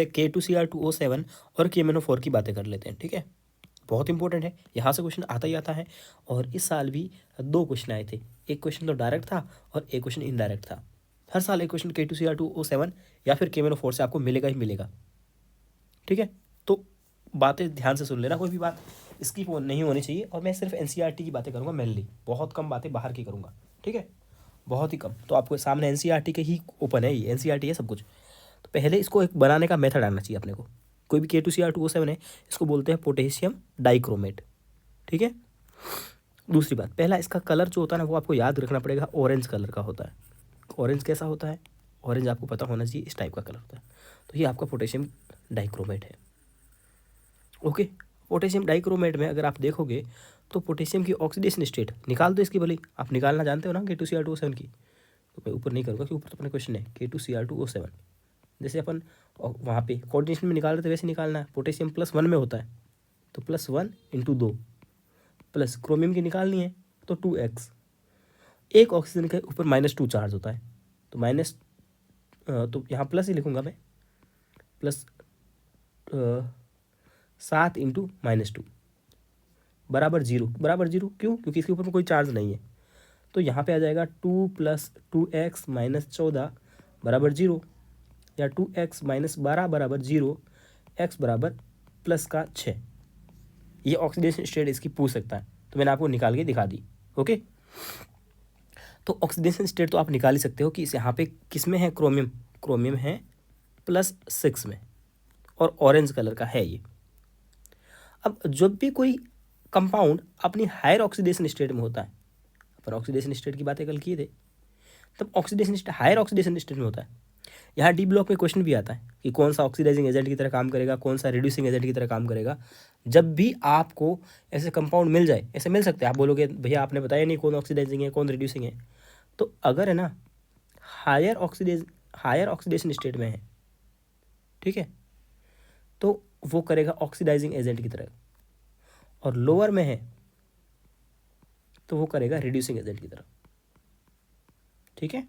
K2Cr2O7 और KMnO4 की बातें कर लेते हैं, ठीक है। बहुत इंपॉर्टेंट है, यहाँ से क्वेश्चन आता ही आता है। और इस साल भी 2 क्वेश्चन आए थे, एक क्वेश्चन तो डायरेक्ट था और एक क्वेश्चन इनडायरेक्ट था। हर साल एक क्वेश्चन K2Cr2O7 या फिर KMnO4 से आपको मिलेगा ही मिलेगा, ठीक है। तो बातें ध्यान से सुन लेना, कोई भी बात इसकी नहीं होनी चाहिए। और मैं सिर्फ NCERT की बातें करूँगा मेनली, बहुत कम बातें बाहर की करूँगा, ठीक है, बहुत ही कम। तो आपको सामने NCERT के ही ओपन है, ये NCERT है सब कुछ। तो पहले इसको एक बनाने का मेथड आना चाहिए अपने को। कोई भी K2Cr2O7 है, इसको बोलते हैं पोटेशियम डाइक्रोमेट, ठीक है। दूसरी बात, पहला इसका कलर जो होता है ना, वो आपको याद रखना पड़ेगा, ऑरेंज कलर का होता है। ऑरेंज कैसा होता है? ऑरेंज आपको पता होना चाहिए, इस टाइप का कलर होता है। तो ये आपका पोटेशियम डाइक्रोमेट है, ओके। पोटेशियम डाइक्रोमेट में अगर आप देखोगे तो पोटेशियम की ऑक्सीडेशन स्टेट निकाल दो इसकी, भले आप निकालना जानते हो ना K2Cr2O7 की। तो मैं ऊपर नहीं करूँगा कि ऊपर तो अपने क्वेश्चन है K2Cr2O7, जैसे अपन वहाँ पे कोऑर्डिनेशन में निकाल रहे थे वैसे निकालना है। पोटेशियम +1 में होता है, तो +1 × 2 प्लस क्रोमियम की निकालनी है तो 2x। एक ऑक्सीजन के ऊपर -2 चार्ज होता है, तो माइनस, तो यहाँ प्लस ही लिखूँगा मैं, +7 × -2 बराबर 0। बराबर 0 क्यों? क्योंकि इसके ऊपर में कोई चार्ज नहीं है। तो यहाँ पे आ जाएगा 2 + 2x - 14 बराबर 0, या 2x - 12 बराबर 0, x बराबर +6। ये ऑक्सीडेशन स्टेट इसकी पूछ सकता है, तो मैंने आपको निकाल के दिखा दी, ओके। तो ऑक्सीडेशन स्टेट तो आप निकाल ही सकते हो कि इस यहाँ पे किस में है, क्रोमियम है +6 में, और ऑरेंज कलर का है ये। अब जब भी कोई कंपाउंड अपनी हायर ऑक्सीडेशन स्टेट में होता है, अपन ऑक्सीडेशन स्टेट की बातें कल किए थे, तब oxidation state higher oxidation state में होता है। यहाँ डी ब्लॉक में क्वेश्चन भी आता है कि कौन सा ऑक्सीडाइजिंग एजेंट की तरह काम करेगा, कौन सा रिड्यूसिंग एजेंट की तरह काम करेगा। जब भी आपको ऐसे कंपाउंड मिल जाए, ऐसे मिल सकते हैं, आप बोलोगे भैया आपने बताया नहीं कौन ऑक्सीडाइजिंग है कौन रिड्यूसिंग है, तो अगर है ना हायर ऑक्सीडेशन स्टेट में है, ठीक है, तो वो करेगा ऑक्सीडाइजिंग एजेंट की तरह, और लोअर में है तो वो करेगा रिड्यूसिंग एजेंट की तरह, ठीक है।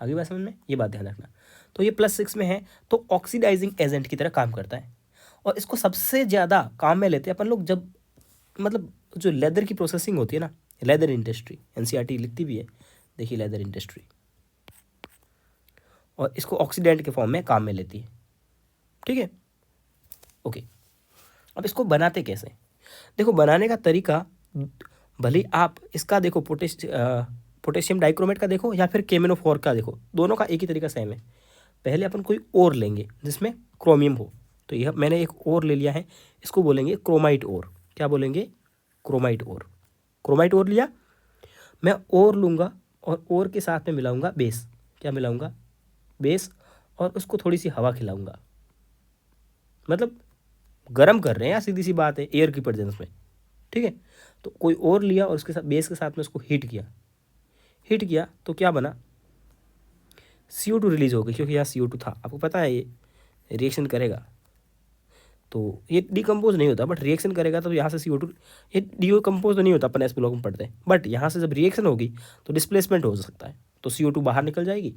आगे बात समझ में, ये बात ध्यान रखना। तो ये +6 में है तो ऑक्सीडाइजिंग एजेंट की तरह काम करता है। और इसको सबसे ज़्यादा काम में लेते हैं अपन लोग जब, मतलब जो लेदर की प्रोसेसिंग होती है ना, लेदर इंडस्ट्री, NCERT लिखती भी है, देखिए लेदर इंडस्ट्री, और इसको ऑक्सीडेंट के फॉर्म में काम में लेती है, ठीक है, ओके। अब इसको बनाते कैसे? देखो बनाने का तरीका, भले आप इसका देखो पोटेशियम डाइक्रोमेट का देखो या फिर KMnO4 का देखो, दोनों का एक ही तरीका सेम है। पहले अपन कोई ओर लेंगे जिसमें क्रोमियम हो, तो यह मैंने एक ओर ले लिया है, इसको बोलेंगे क्रोमाइट ओर। क्या बोलेंगे? क्रोमाइट ओर। क्रोमाइट ओर लिया, मैं ओर लूँगा और ओर के साथ में मिलाऊंगा बेस। क्या मिलाऊंगा? बेस, और उसको थोड़ी सी हवा खिलाऊंगा, मतलब गर्म कर रहे हैं, सीधी सी बात है, एयर की प्रेजेंस में, ठीक है। तो कोई और लिया और उसके साथ बेस के साथ में उसको हीट किया तो क्या बना? CO2 रिलीज हो गई, क्योंकि यहाँ CO2 था, आपको पता है ये रिएक्शन करेगा तो ये डिकम्पोज नहीं होता, बट रिएक्शन करेगा तो यहाँ से CO2, ये डिकम्पोज तो नहीं होता, अपन एस ब्लॉक में पढ़ते हैं, बट यहाँ से जब रिएक्शन होगी तो डिस्प्लेसमेंट हो सकता है, तो CO2 बाहर निकल जाएगी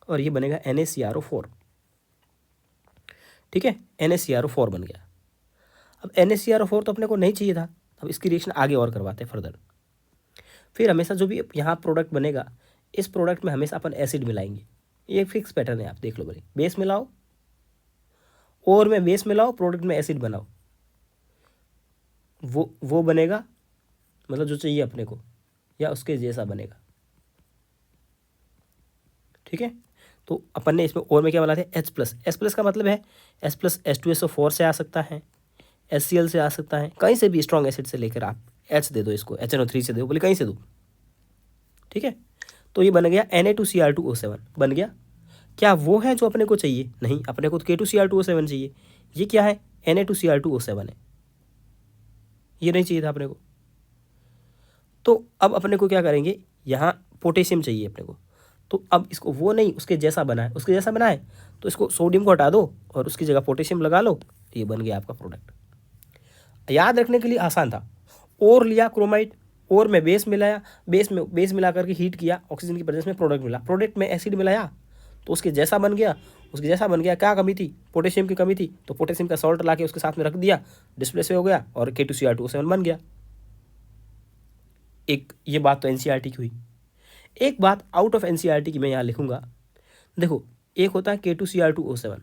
और ये बनेगा NaCrO4, ठीक है, NaCrO4 बन गया। अब NaCrO4 तो अपने को नहीं चाहिए था, अब इसकी रिएक्शन आगे और करवाते हैं फर्दर। फिर हमेशा जो भी यहाँ प्रोडक्ट बनेगा, इस प्रोडक्ट में हमेशा अपन एसिड मिलाएंगे, ये फिक्स पैटर्न है, आप देख लो भाई, बेस मिलाओ और में बेस मिलाओ, प्रोडक्ट में एसिड बनाओ, वो बनेगा, मतलब जो चाहिए अपने को या उसके जैसा बनेगा, ठीक है। तो अपन ने इसमें और में क्या मिला था? H+। का मतलब है H+ H2SO4 से आ सकता है, HCl से आ सकता है, कहीं से भी स्ट्रॉन्ग एसिड से लेकर आप H दे दो, इसको HNO3 से दो, बोले कहीं से दो, ठीक है। तो ये बन गया Na2Cr2O7 बन गया। क्या वो है जो अपने को चाहिए? नहीं, अपने को तो K2Cr2O7 चाहिए। ये क्या है? Na2Cr2O7 है, ये नहीं चाहिए था अपने को। तो अब अपने को क्या करेंगे, यहाँ पोटेशियम चाहिए अपने को, तो अब इसको वो नहीं, उसके जैसा बनाए, उसके जैसा बनाए तो इसको सोडियम को हटा दो और उसकी जगह पोटेशियम लगा लो, ये बन गया आपका प्रोडक्ट। याद रखने के लिए आसान था, और लिया क्रोमाइट, और में बेस मिलाया, बेस मिला करके हीट किया, ऑक्सीजन की प्रेजेंस में प्रोडक्ट मिला, प्रोडक्ट में एसिड मिलाया तो उसके जैसा बन गया, उसके जैसा बन गया। क्या कमी थी? पोटेशियम की कमी थी, तो पोटेशियम का सॉल्ट ला के उसके साथ में रख दिया, डिस्प्लेस हो गया और K2Cr2O7 बन गया। एक ये बात तो एनसीईआरटी की हुई। एक बात आउट ऑफ एनसीईआरटी की मैं यहाँ लिखूंगा। देखो, एक होता है K2Cr2O7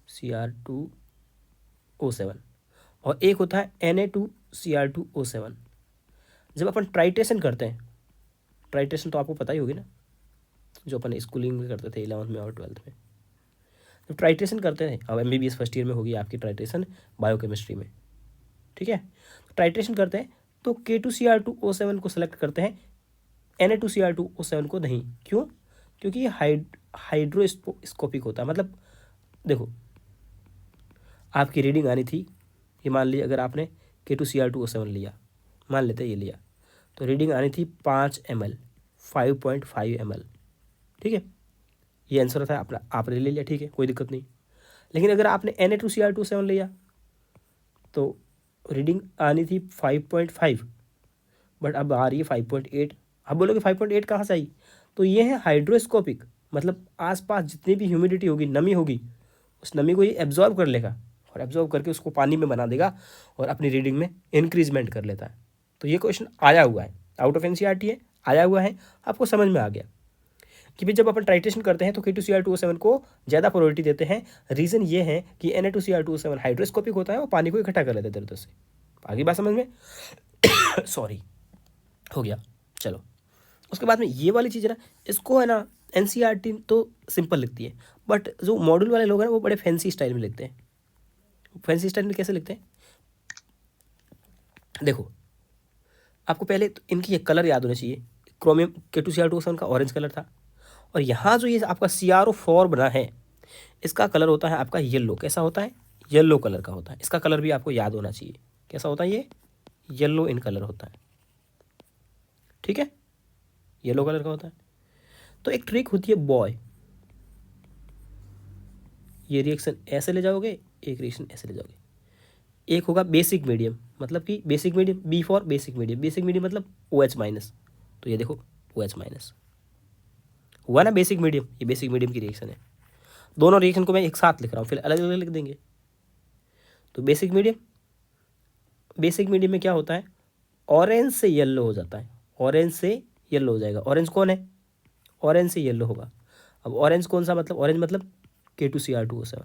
Cr2O7 और एक होता है Na2Cr2O7। जब अपन ट्राइट्रेशन करते हैं, ट्राइट्रेशन तो आपको पता ही होगी ना, जो अपन स्कूलिंग में करते थे 11th में और 12th में। जब ट्राइट्रेशन करते हैं, अब MBBS फर्स्ट ईयर में होगी आपकी ट्राइट्रेशन बायोकेमिस्ट्री में, ठीक है। तो ट्राइट्रेशन करते हैं तो K2Cr2O7 को सेलेक्ट करते हैं, Na2Cr2O7 को नहीं। क्यों? क्योंकि ये हाइड्रोस्कोपिक होता है। मतलब देखो, आपकी रीडिंग आनी थी, ये मान लीजिए अगर आपने K2Cr2O7 लिया, मान लेते ये लिया, तो रीडिंग आनी थी 5 ml, 5.5 ml, ठीक है। ये आंसर था अपना, आपने ले लिया, ठीक है, कोई दिक्कत नहीं। लेकिन अगर आपने Na2Cr2O7 लिया तो रीडिंग आनी थी 5.5, बट अब आ रही है 5.8। अब बोलोगे 5.8 कहाँ से आई? तो ये है हाइड्रोस्कोपिक, मतलब आसपास जितनी भी ह्यूमिडिटी होगी, नमी होगी, उस नमी को ये एब्जॉर्ब कर लेगा और एब्जॉर्ब करके उसको पानी में बना देगा और अपनी रीडिंग में इंक्रीजमेंट कर लेता है। तो ये क्वेश्चन आया हुआ है, आउट ऑफ एनसीईआरटी है, आया हुआ है, आपको समझ में आ गया कि भाई जब अपन ट्राइट्रेशन करते हैं तो K2Cr2O7 को ज़्यादा प्रायोरिटी देते हैं। रीज़न ये है कि Na2Cr2O7 हाइड्रोस्कोपिक होता है, वो पानी को इकट्ठा कर लेते हैं इधर से। आगे बात समझ में सॉरी हो गया। चलो, उसके बाद में ये वाली चीज़ है ना, इसको है ना एनसीईआरटी तो सिंपल लिखती है, बट जो मॉड्यूल वाले लोग हैं वो बड़े फैंसी स्टाइल में लिखते हैं। फैंसी स्टाइल में कैसे लिखते हैं? देखो, आपको पहले तो इनकी ये कलर याद होना चाहिए। क्रोमियम K2Cr2O7 का ऑरेंज कलर था, और यहाँ जो ये आपका CrO4 बना है, इसका कलर होता है आपका येलो। कैसा होता है? येलो कलर का होता है। इसका कलर भी आपको याद होना चाहिए। कैसा होता है ये? येलो इन कलर होता है, ठीक है, येलो कलर का होता है। तो एक ट्रिक होती है बॉय, ये रिएक्शन ऐसे ले जाओगे, एक रिएक्शन ऐसे ले जाओगे। एक होगा बेसिक मीडियम, मतलब कि basic medium, B for basic medium. Basic medium मतलब OH माइनस, तो ये देखो OH माइनस हुआ ना बेसिक मीडियम, ये बेसिक मीडियम की रिएक्शन है। दोनों रिएक्शन को मैं एक साथ लिख रहा हूँ, फिर अलग अलग लिख देंगे। तो बेसिक मीडियम, बेसिक मीडियम में क्या होता है? ऑरेंज से येलो हो जाता है, ऑरेंज से येलो हो जाएगा। ऑरेंज कौन है? ऑरेंज से येलो होगा। अब ऑरेंज कौन सा? मतलब ऑरेंज मतलब K2Cr2O7,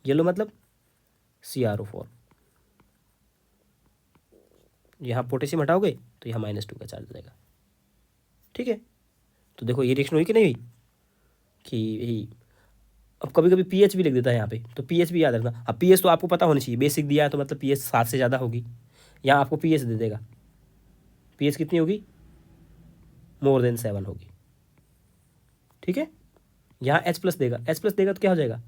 येलो मतलब CrO4। यहाँ पोटेशियम हटाओगे तो यहाँ -2 का चार्ज रहेगा, ठीक है। तो देखो ये रिएक्शन हुई कि नहीं हुई कि यही। अब कभी कभी पीएच भी लिख देता है यहाँ पे, तो पीएच भी याद रखना। अब पीएच तो आपको पता होना चाहिए, बेसिक दिया है तो मतलब पीएच 7 से ज़्यादा होगी। यहाँ आपको पीएच दे देगा, पीएच कितनी होगी? मोर देन 7 होगी, ठीक है। यहाँ H+ देगा, H+ देगा तो क्या हो जाएगा?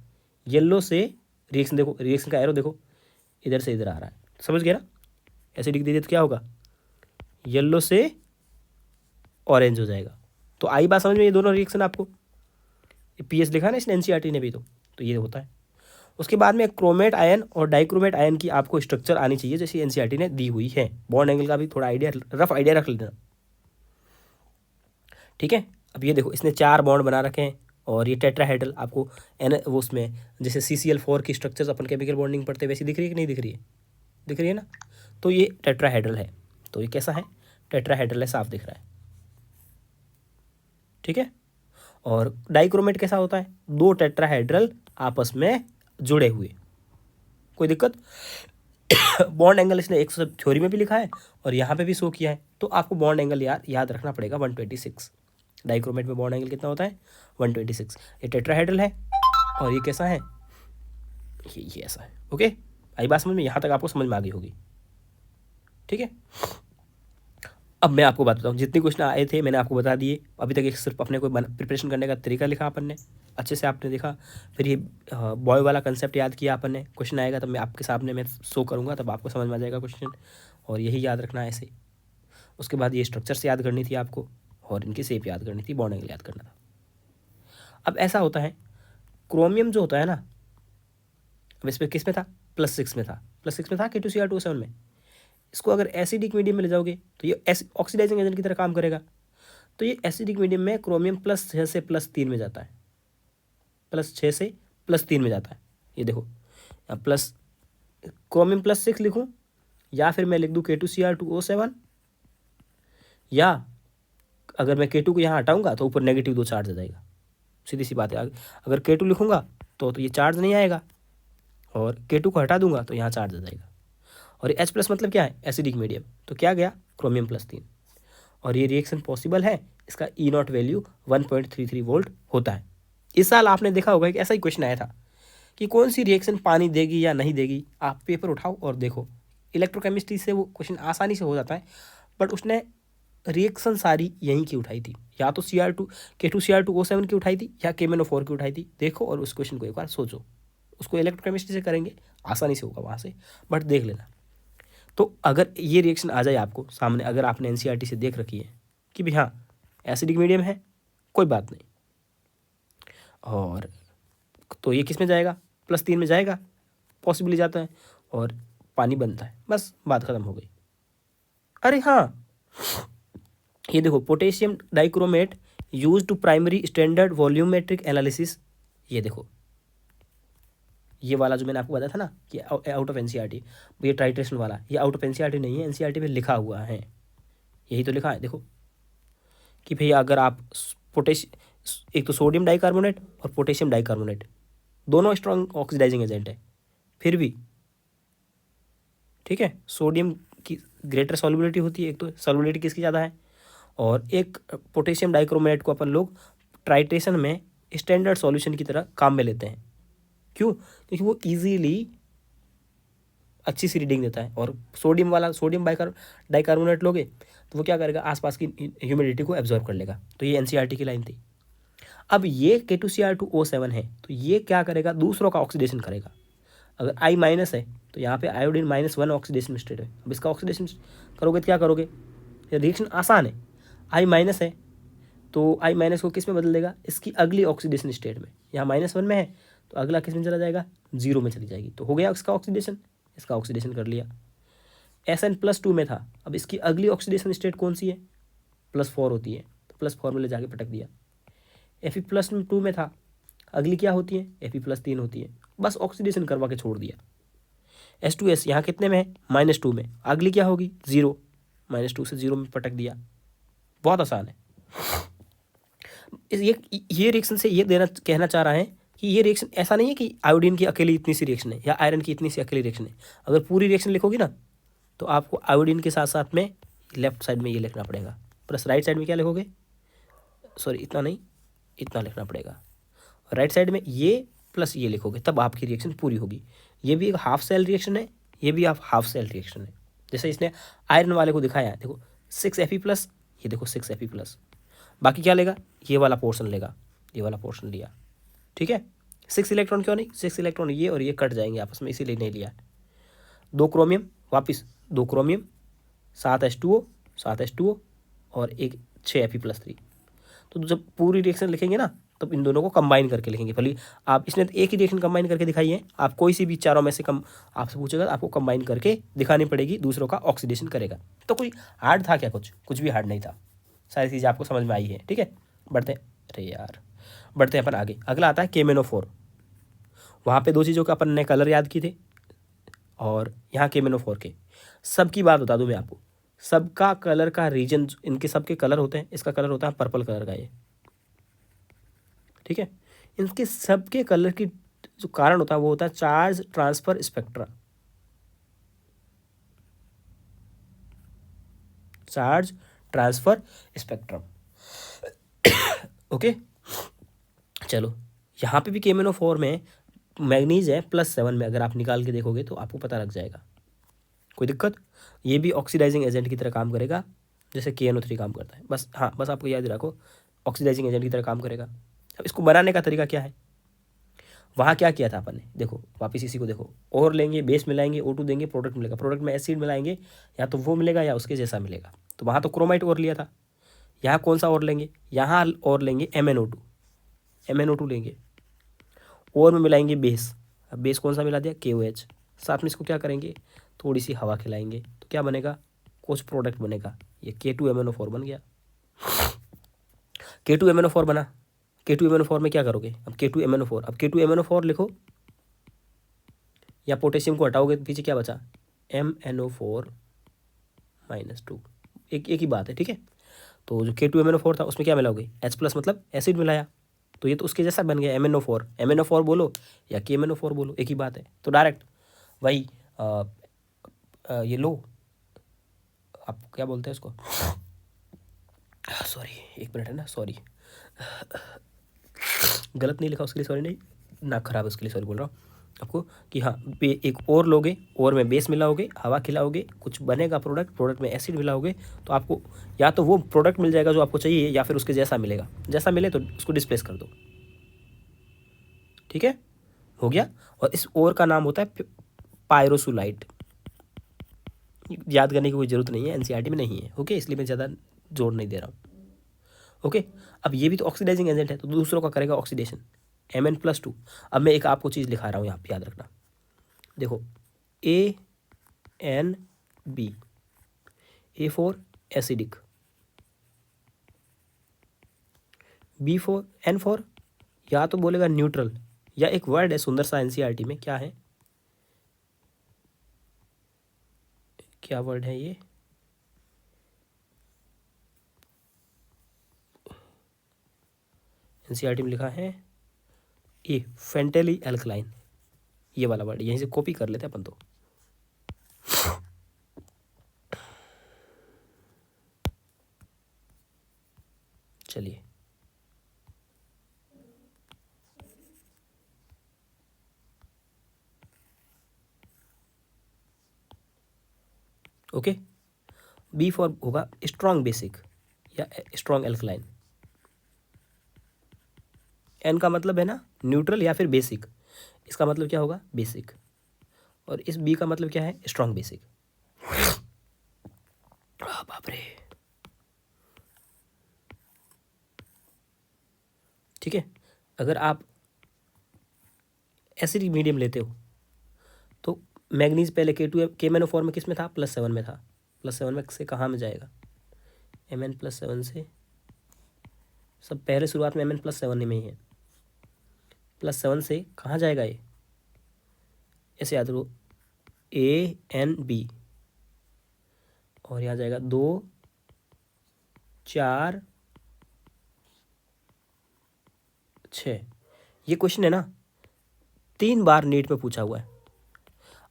येलो से रिएक्शन, देखो रिएक्शन का एरो देखो, इधर से इधर आ रहा है, समझ गया ना? ऐसे लिख दीजिए तो क्या होगा? येलो से ऑरेंज हो जाएगा। तो आई बात समझ में? ये दोनों रिएक्शन आपको पीएच लिखा ना इसने एनसीईआरटी ने भी, तो ये होता है। उसके बाद में क्रोमेट आयन और डाइक्रोमेट आयन की आपको स्ट्रक्चर आनी चाहिए, जैसे एनसीईआरटी ने दी हुई है। बॉन्ड एंगल का भी थोड़ा आइडिया, रफ आइडिया रख लेना, ठीक है। अब ये देखो, इसने 4 बॉन्ड बना रखे हैं और ये टेट्राहेड्रल आपको वो उसमें जैसे CCl4 की स्ट्रक्चर्स अपन केमिकल बॉन्डिंग पढ़ते हैं वैसी दिख रही है कि नहीं दिख रही है? दिख रही है ना? तो ये टेट्राहेड्रल है, तो ये कैसा है? टेट्राहेड्रल है, साफ दिख रहा है, ठीक है। और डाइक्रोमेट कैसा होता है? 2 टेट्राहेड्रल आपस में जुड़े हुए, कोई दिक्कत? बॉन्ड एंगल इसने एक थ्योरी में भी लिखा है और यहाँ पे भी शो किया है, तो आपको बॉन्ड एंगल याद रखना पड़ेगा 126। डाइक्रोमेट में बॉन्ड एंगल कितना होता है? 126। ये टेट्राहेड्रल है और ये कैसा है? ये ऐसा है, ओके। आई बात समझ में? यहाँ तक आपको समझ में आ गई होगी, ठीक है। अब मैं आपको बात बताऊँ, जितने क्वेश्चन आए थे मैंने आपको बता दिए। अभी तक एक सिर्फ अपने को प्रिपरेशन करने का तरीका लिखा अपन ने, अच्छे से आपने देखा। फिर ये बॉय वाला कंसेप्ट याद किया अपन ने। क्वेश्चन आएगा तब मैं आपके सामने मैं शो करूँगा, तब आपको समझ में आ जाएगा क्वेश्चन, और यही याद रखना है ऐसे। उसके बाद ये स्ट्रक्चर्स याद करनी थी आपको और इनकी शेप याद करनी थी, बॉन्ड एंगल याद करना था। अब ऐसा होता है, क्रोमियम जो होता है ना, अब इस पर किस में था? +6 में था, +6 में था K2Cr2O7 में। इसको अगर एसिडिक मीडियम में ले जाओगे तो ये ऑक्सीडाइजिंग एजेंट की तरह काम करेगा। तो ये एसिडिक मीडियम में क्रोमियम +6 से +3 में जाता है, +6 से +3 में जाता है। ये देखो यहाँ प्लस क्रोमियम +6 लिखूँ या फिर मैं लिख दूँ K2Cr2O7, या अगर मैं K2 को यहाँ हटाऊंगा तो ऊपर -2 चार्ज आ जाएगा। सीधी सी बात है, अगर K2 लिखूंगा तो ये चार्ज नहीं आएगा, और K2 को हटा दूंगा तो यहाँ चार्ज आ जाएगा। और ये H+ मतलब क्या है, एसिडिक मीडियम, तो क्या गया क्रोमियम +3। और ये रिएक्शन पॉसिबल है, इसका E0 वैल्यू 1.33 वोल्ट होता है। इस साल आपने देखा होगा कि ऐसा ही क्वेश्चन आया था कि कौन सी रिएक्शन पानी देगी या नहीं देगी। आप पेपर उठाओ और देखो, इलेक्ट्रोकेमिस्ट्री से वो क्वेश्चन आसानी से हो जाता है, बट उसने रिएक्शन सारी यहीं की उठाई थी, या तो K2Cr2O7 की उठाई थी या KMnO4 की उठाई थी। देखो और उस क्वेश्चन को एक बार सोचो, उसको इलेक्ट्रोकेमिस्ट्री से करेंगे आसानी से होगा वहाँ से, बट देख लेना। तो अगर ये रिएक्शन आ जाए आपको सामने, अगर आपने NCERT से देख रखी है कि भाई हाँ एसिडिक मीडियम है, कोई बात नहीं, और तो ये किस में जाएगा, +3 में जाएगा, पॉसिबली जाता है, और पानी बनता है, बस बात ख़त्म हो गई। अरे हाँ, ये देखो potassium dichromate use to primary standard volumetric analysis. ये देखो ये वाला जो मैंने आपको बताया था ना कि आउट ऑफ NCERT, ये टाइट्रेशन वाला, ये आउट ऑफ NCERT नहीं है, NCERT में लिखा हुआ है, यही तो लिखा है। देखो कि भैया अगर आप एक तो सोडियम डाइकार्बोनेट और पोटेशियम डाइकार्बोनेट दोनों स्ट्रॉन्ग ऑक्सीडाइजिंग एजेंट है, फिर भी ठीक है, सोडियम की ग्रेटर सॉल्युबिलिटी होती है, एक तो सॉल्युबिलिटी किसकी ज़्यादा है, और एक पोटेशियम डाइक्रोमेट को अपन लोग ट्राइट्रेशन में स्टैंडर्ड सॉल्यूशन की तरह काम में लेते हैं। क्यों, क्योंकि वो इजीली अच्छी सी रीडिंग देता है। और सोडियम डाइकार्बोनेट लोगे तो वो क्या करेगा, आसपास की ह्यूमिडिटी को एब्जॉर्ब कर लेगा। तो ये NCERT की लाइन थी। अब ये K2Cr2O7 है, तो ये क्या करेगा, दूसरों का ऑक्सीडेशन करेगा। अगर I- है तो यहाँ पे आयोडीन -1 ऑक्सीडेशन स्टेट है। अब इसका ऑक्सीडेशन करोगे तो क्या करोगे, रिएक्शन आसान है। I- है तो I- को किस में बदल देगा, इसकी अगली ऑक्सीडेशन स्टेट में। यहाँ -1 में है तो अगला किस में चला जाएगा, 0 में चली जाएगी। तो हो गया इसका ऑक्सीडेशन, इसका ऑक्सीडेशन कर लिया। SN+2 में था, अब इसकी अगली ऑक्सीडेशन स्टेट कौन सी है, +4 होती है, तो +4 में ले जाके पटक दिया। Fe+2 में था, अगली क्या होती है, Fe+3 होती है, बस ऑक्सीडेशन करवा के छोड़ दिया। H2S यहाँ कितने में है, -2 में, अगली क्या होगी, 0, -2 से 0 में पटक दिया। बहुत आसान है। ये रिएक्शन से ये कहना चाह रहा है कि ये रिएक्शन ऐसा नहीं है कि आयोडीन की अकेली इतनी सी रिएक्शन है या आयरन की इतनी सी अकेली रिएक्शन है। अगर पूरी रिएक्शन लिखोगी ना तो आपको आयोडीन के साथ साथ में लेफ्ट साइड में ये लिखना पड़ेगा, प्लस राइट साइड में क्या लिखोगे, सॉरी इतना नहीं, इतना लिखना पड़ेगा। राइट साइड में ये प्लस ये लिखोगे, तब आपकी रिएक्शन पूरी होगी। ये भी एक हाफ सेल रिएक्शन है, ये भी आप हाफ सेल रिएक्शन है। जैसे इसने आयरन वाले को दिखाया है, देखो 6Fe+, ये देखो 6Fe+, बाकी क्या लेगा, ये वाला पोर्शन लेगा, ये वाला पोर्शन लिया, ठीक है। 6 इलेक्ट्रॉन क्यों नहीं, 6 इलेक्ट्रॉन ये और ये कट जाएंगे आपस में, इसीलिए नहीं लिया। 2 क्रोमियम, वापस 2 क्रोमियम, 7 H2O और एक 6Fe+3। तो जब पूरी रिएक्शन लिखेंगे ना तब इन दोनों को कंबाइन करके लिखेंगे। भले आप इसने एक ही रिएक्शन कंबाइन करके दिखाई है, आप कोई सी भी चारों में से कम आपसे पूछेगा, आपको कंबाइन करके दिखानी पड़ेगी, दूसरों का ऑक्सीडेशन करेगा। तो कोई हार्ड था क्या, कुछ भी हार्ड नहीं था, सारी चीज़ें आपको समझ में आई है, ठीक है। बढ़ते हैं अपन आगे। अगला आता है KMnO4। वहाँ पे 2 चीज़ों का अपन ने कलर याद किए थे, और यहाँ KMnO4 के सबकी बात बता दूँ मैं आपको, सबका कलर का रीजन, इनके सबके कलर होते हैं, इसका कलर होता है पर्पल कलर का ये, ठीक है। इनके सबके कलर की जो कारण होता है वो होता है charge transfer spectra, charge transfer spectrum, okay. चलो यहाँ पे भी KMnO4 में मैग्नीज है +7 में, अगर आप निकाल के देखोगे तो आपको पता लग जाएगा, कोई दिक्कत। ये भी ऑक्सीडाइजिंग एजेंट की तरह काम करेगा जैसे KNO3 काम करता है, बस हाँ, बस आपको याद रखो ऑक्सीडाइजिंग एजेंट की तरह काम करेगा। अब इसको बनाने का तरीका क्या है, वहाँ क्या किया था अपन ने, देखो वापस इसी को देखो, और लेंगे, बेस मिलाएंगे, O2 देंगे, प्रोडक्ट मिलेगा, प्रोडक्ट में एसिड मिलाएंगे, या तो वो मिलेगा या उसके जैसा मिलेगा। तो वहाँ तो क्रोमाइट और लिया था, यहाँ कौन सा और लेंगे, यहाँ और लेंगे MnO2 लेंगे, और में मिलाएंगे बेस। अब बेस कौन सा मिला दिया, KOH, साथ में इसको क्या करेंगे, थोड़ी सी हवा खिलाएंगे, तो क्या बनेगा, कुछ प्रोडक्ट बनेगा, ये K2MnO4 बन गया। K2MnO4 बना। K2MnO4 में क्या करोगे? अब K2MnO4, अब K2MnO4 लिखो, या पोटेशियम को हटाओगे तो पीछे क्या बचा? MnO4 -2, एक ही बात है, ठीक है। तो जो K2MnO4 था उसमें क्या मिलाओगे? H+ मतलब एसिड मिलाया, तो ये तो उसके जैसा बन गया MnO4। MnO4 बोलो या KMnO4 बोलो, एक ही बात है। तो डायरेक्ट वही ये लो, आप क्या बोलते हैं इसको, सॉरी एक मिनट है ना, सॉरी गलत नहीं लिखा उसके लिए सॉरी नहीं, नाक खराब है उसके लिए सॉरी बोल रहा हूँ आपको कि हाँ, एक और लोगे, और में बेस मिलाओगे, हवा खिलाओगे, कुछ बनेगा प्रोडक्ट में एसिड मिलाओगे, तो आपको या तो वो प्रोडक्ट मिल जाएगा जो आपको चाहिए, या फिर उसके जैसा मिलेगा, जैसा मिले तो उसको डिस्प्लेस कर दो, ठीक है, हो गया। और इस और का नाम होता है पायरोसुलाइट। याद करने की कोई ज़रूरत नहीं है, एनसीईआरटी में नहीं है, ओके, इसलिए मैं ज़्यादा जोर नहीं दे रहा हूँ, ओके। अब ये भी तो ऑक्सीडाइजिंग एजेंट है, तो दूसरों का करेगा ऑक्सीडेशन, Mn+2। अब मैं एक आपको चीज़ लिखा रहा हूँ यहाँ पे, याद रखना, देखो ANB, A4 acidic, B4 N4 या तो बोलेगा न्यूट्रल, या एक वर्ड है सुंदर सा एनसीईआरटी में, क्या है, क्या वर्ड है ये, एनसीईआरटी में लिखा है ए फेंटेली एल्कलाइन, ये वाला वर्ड यहीं से कॉपी कर लेते हैं अपन तो। चलिए ओके, B4 होगा स्ट्रॉन्ग बेसिक या स्ट्रॉन्ग एल्कलाइन। N का मतलब है ना न्यूट्रल या फिर बेसिक, इसका मतलब क्या होगा? बेसिक। और इस B का मतलब क्या है? Strong basic. बाप रे, ठीक है। अगर आप एसिडिक मीडियम लेते हो तो मैग्नीज पहले KMnO4 में किस में था? +7 में था। +7 में से कहाँ में जाएगा? Mn+7 से, सब पहले शुरुआत में Mn+7 में ही है, +7 से कहाँ जाएगा ये? ऐसे याद रखो, ANB, और यहाँ जाएगा 2 4 6। ये क्वेश्चन है ना 3 बार नीट में पूछा हुआ है।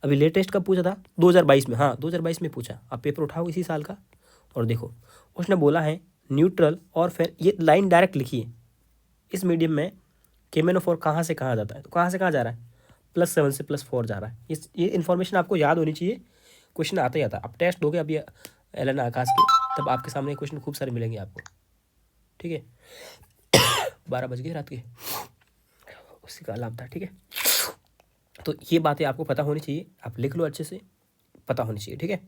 अभी लेटेस्ट कब पूछा था? 2022 में, हाँ 2022 में पूछा। आप पेपर उठाओ इसी साल का और देखो, उसने बोला है न्यूट्रल, और फिर ये लाइन डायरेक्ट लिखी है, इस मीडियम में KMnO4 कहाँ से कहाँ जाता है? तो कहाँ से कहाँ जा रहा है? +7 से +4 जा रहा है। ये इन्फॉर्मेशन आपको याद होनी चाहिए, क्वेश्चन आता ही आता। आप टेस्ट दोगे अभी एलन आकाश के, तब आपके सामने क्वेश्चन खूब सारे मिलेंगे आपको, ठीक है। 12 बज गए रात के, उसी का अलार्म था, ठीक है। तो ये बातें आपको पता होनी चाहिए, आप लिख लो अच्छे से, पता होनी चाहिए, ठीक है।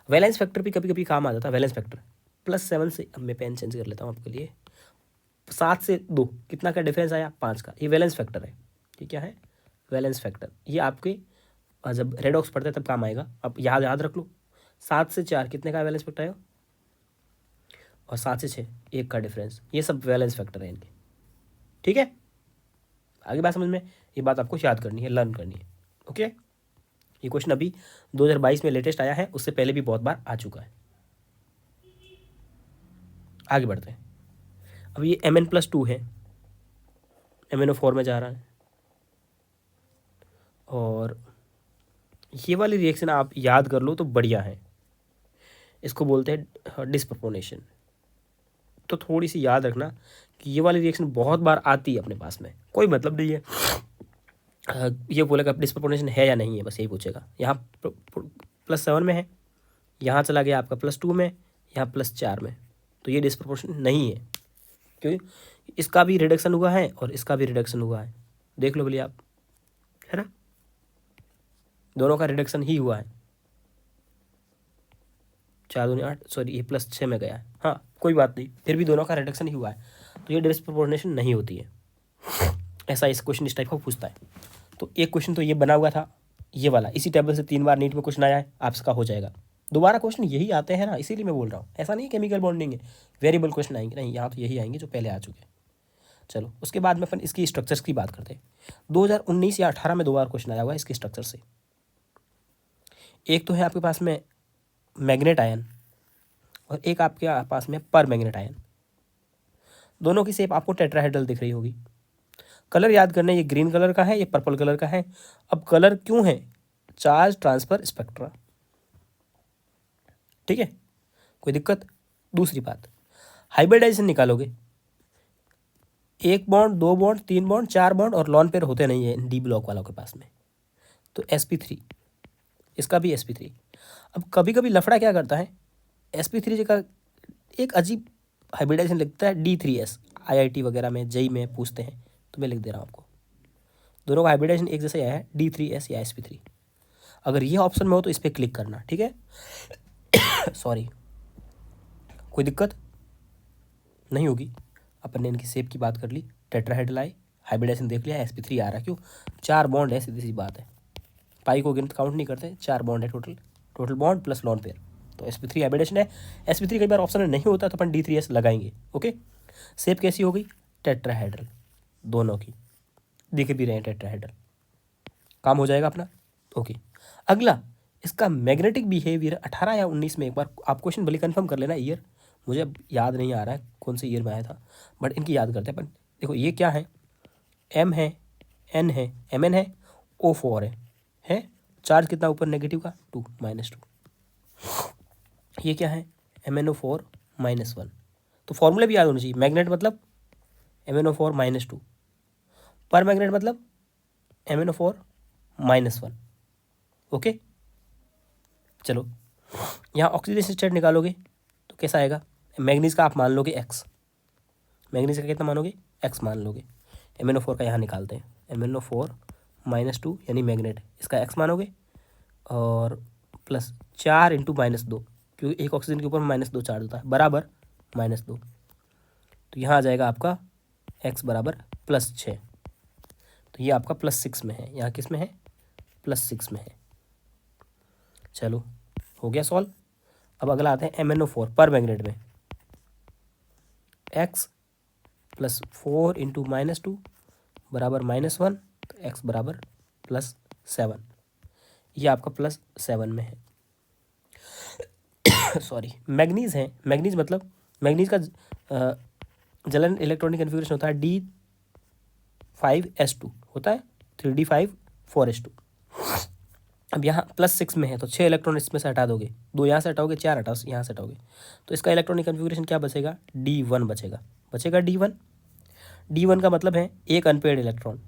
वैलेंस फैक्टर भी कभी कभी काम आ जाता है। वैलेंस फैक्टर +7 से, अब मैं पेन चेंज कर लेता हूँ आपके लिए, 7 से 2 कितना का डिफरेंस आया? 5 का। ये वैलेंस फैक्टर है, ठीक क्या है? Valence factor. ये आपके जब रेडॉक्स पढ़ते हैं तब काम आएगा। अब याद रख लो, 7 से 4 कितने का वैलेंस फैक्टर आएगा, और 7 से 6 1 का डिफरेंस। ये सब वैलेंस फैक्टर है इनके, ठीक है। आगे बात समझ में, ये बात आपको याद करनी है, लर्न करनी है, ओके। ये क्वेश्चन अभी 2022 में लेटेस्ट आया है, उससे पहले भी बहुत बार आ चुका है। आगे बढ़ते हैं। अब ये Mn+2 है, MnO4 में जा रहा है, और ये वाली रिएक्शन आप याद कर लो तो बढ़िया है। इसको बोलते हैं डिस्प्रपोर्शनेशन। तो थोड़ी सी याद रखना कि ये वाली रिएक्शन बहुत बार आती है अपने पास में, कोई मतलब नहीं है ये बोलेगा डिस्प्रपोर्शनेशन है या नहीं है, बस यही पूछेगा। यहाँ +7 में है, यहाँ चला गया आपका +2 में, यहाँ +4 में, तो ये डिस्प्रपोर्शन नहीं है, क्योंकि इसका भी रिडक्शन हुआ है और इसका भी रिडक्शन हुआ है। देख लो बोलिए आप, है ना, दोनों का रिडक्शन ही हुआ है। 4 दूनी 8, सॉरी ये +6 में गया है, हाँ कोई बात नहीं, फिर भी दोनों का रिडक्शन ही हुआ है, तो ये डिस्प्रपोर्शनेशन नहीं होती है। ऐसा इस क्वेश्चन इस टाइप का पूछता है। तो एक क्वेश्चन तो ये बना हुआ था, ये वाला, इसी टेबल से 3 बार नीट में क्वेश्चन आया है, आपका हो जाएगा। दोबारा क्वेश्चन यही आते हैं ना, इसीलिए मैं बोल रहा हूँ। ऐसा नहीं केमिकल बॉन्डिंग है वेरिएबल क्वेश्चन आएंगे, नहीं, यहाँ तो यही आएंगे जो पहले आ चुके हैं। चलो उसके बाद में अपन इसकी स्ट्रक्चर्स की बात करते हैं। 2019 या 18 में 2 बार क्वेश्चन आया हुआ है इसके स्ट्रक्चर से। एक तो है आपके पास में मैग्नेट आयन और एक आपके पास में पर मैग्नेट आयन। दोनों की शेप आपको टेट्राहेड्रल दिख रही होगी। कलर याद करना, ये ग्रीन कलर का है, ये पर्पल कलर का है। अब कलर क्यों है? Charge transfer spectra. ठीक है, कोई दिक्कत? दूसरी बात, हाइब्रिडाइजेशन निकालोगे, 1 बॉन्ड 2 बॉन्ड 3 बॉन्ड 4 बॉन्ड और लॉन पेयर होते नहीं है डी ब्लॉक वालों के पास में, तो sp3, इसका भी sp3। अब कभी कभी लफड़ा क्या करता है, sp3 का एक अजीब हाइब्रिडाइजेशन लिखता है D3s, IIT वगैरह में जेई में पूछते हैं, तो मैं लिख दे रहा हूँ आपको। दोनों का हाइब्रिडाइजेशन एक जैसा आया है, D3s या sp3। अगर ये ऑप्शन में हो तो इस पर क्लिक करना, ठीक है। सॉरी, कोई दिक्कत नहीं होगी। अपन ने इनकी शेप की बात कर ली, टेट्राहेड्रल आए, हाइब्रिडाइजेशन देख लिया, sp3 आ रहा है। क्यों? 4 बॉन्ड है, सीधी सी बात है। पाई को गिनत काउंट नहीं करते, 4 बॉन्ड है total bond plus lone pair, तो sp3 हाइब्रिडेशन है। sp3 कई बार ऑप्शन में नहीं होता तो अपन D3s लगाएंगे। ओके, शेप कैसी हो गई? टेट्राहेड्रल, दोनों की दिख भी रहे हैं टेट्राहेड्रल, काम हो जाएगा अपना। ओके, अगला इसका मैग्नेटिक बिहेवियर 18 या 19 में, एक बार आप क्वेश्चन भले कंफर्म कर लेना ईयर, मुझे अब याद नहीं आ रहा है कौन से ईयर में आया था, बट इनकी याद करते हैं अपन। देखो ये क्या है, M है, N है, Mn है, O4 है चार्ज कितना ऊपर नेगेटिव का? 2 -2। ये क्या है? MnO4 -1। तो फॉर्मूला भी याद होना चाहिए। मैग्नेट मतलब MnO4 -2, पर मैग्नेट मतलब MnO4 -1। ओके, चलो यहाँ ऑक्सीडेशन स्टेट निकालोगे तो कैसा आएगा? मैग्नीज का आप मान लोगे x, मैग्नीज का कितना मानोगे? x मान लोगे। MnO4 का यहाँ निकालते हैं, MnO4 -2 यानी मैग्नेट, इसका x मानोगे और प्लस 4 इंटू -2, क्योंकि एक ऑक्सीजन के ऊपर -2 चार्ज होता है, बराबर -2। तो यहाँ आ जाएगा आपका x बराबर +6। तो ये आपका +6 में है, यहाँ किस में है? +6 में है। चलो हो गया सॉल्व। अब अगला आते हैं MnO4 पर मैग्नेट में, x + 4 इंटू -2 बराबर -1, तो x बराबर +7। ये आपका +7 में है। सॉरी, मैग्नीज है, मैग्नीज मतलब मैग्नीज का जलन इलेक्ट्रॉनिक कन्फिग्रेशन होता है D5S2 होता है, 3D5 4S2। अब यहाँ +6 में है तो 6 इलेक्ट्रॉन इसमें से हटा दोगे, 2 यहाँ से हटाओगे, 4 हटाओ यहाँ से हटाओगे, तो इसका इलेक्ट्रॉनिक कन्फिग्रेशन क्या बचेगा? D1 बचेगा D1। D1 का मतलब है एक अनपेयर्ड इलेक्ट्रॉन।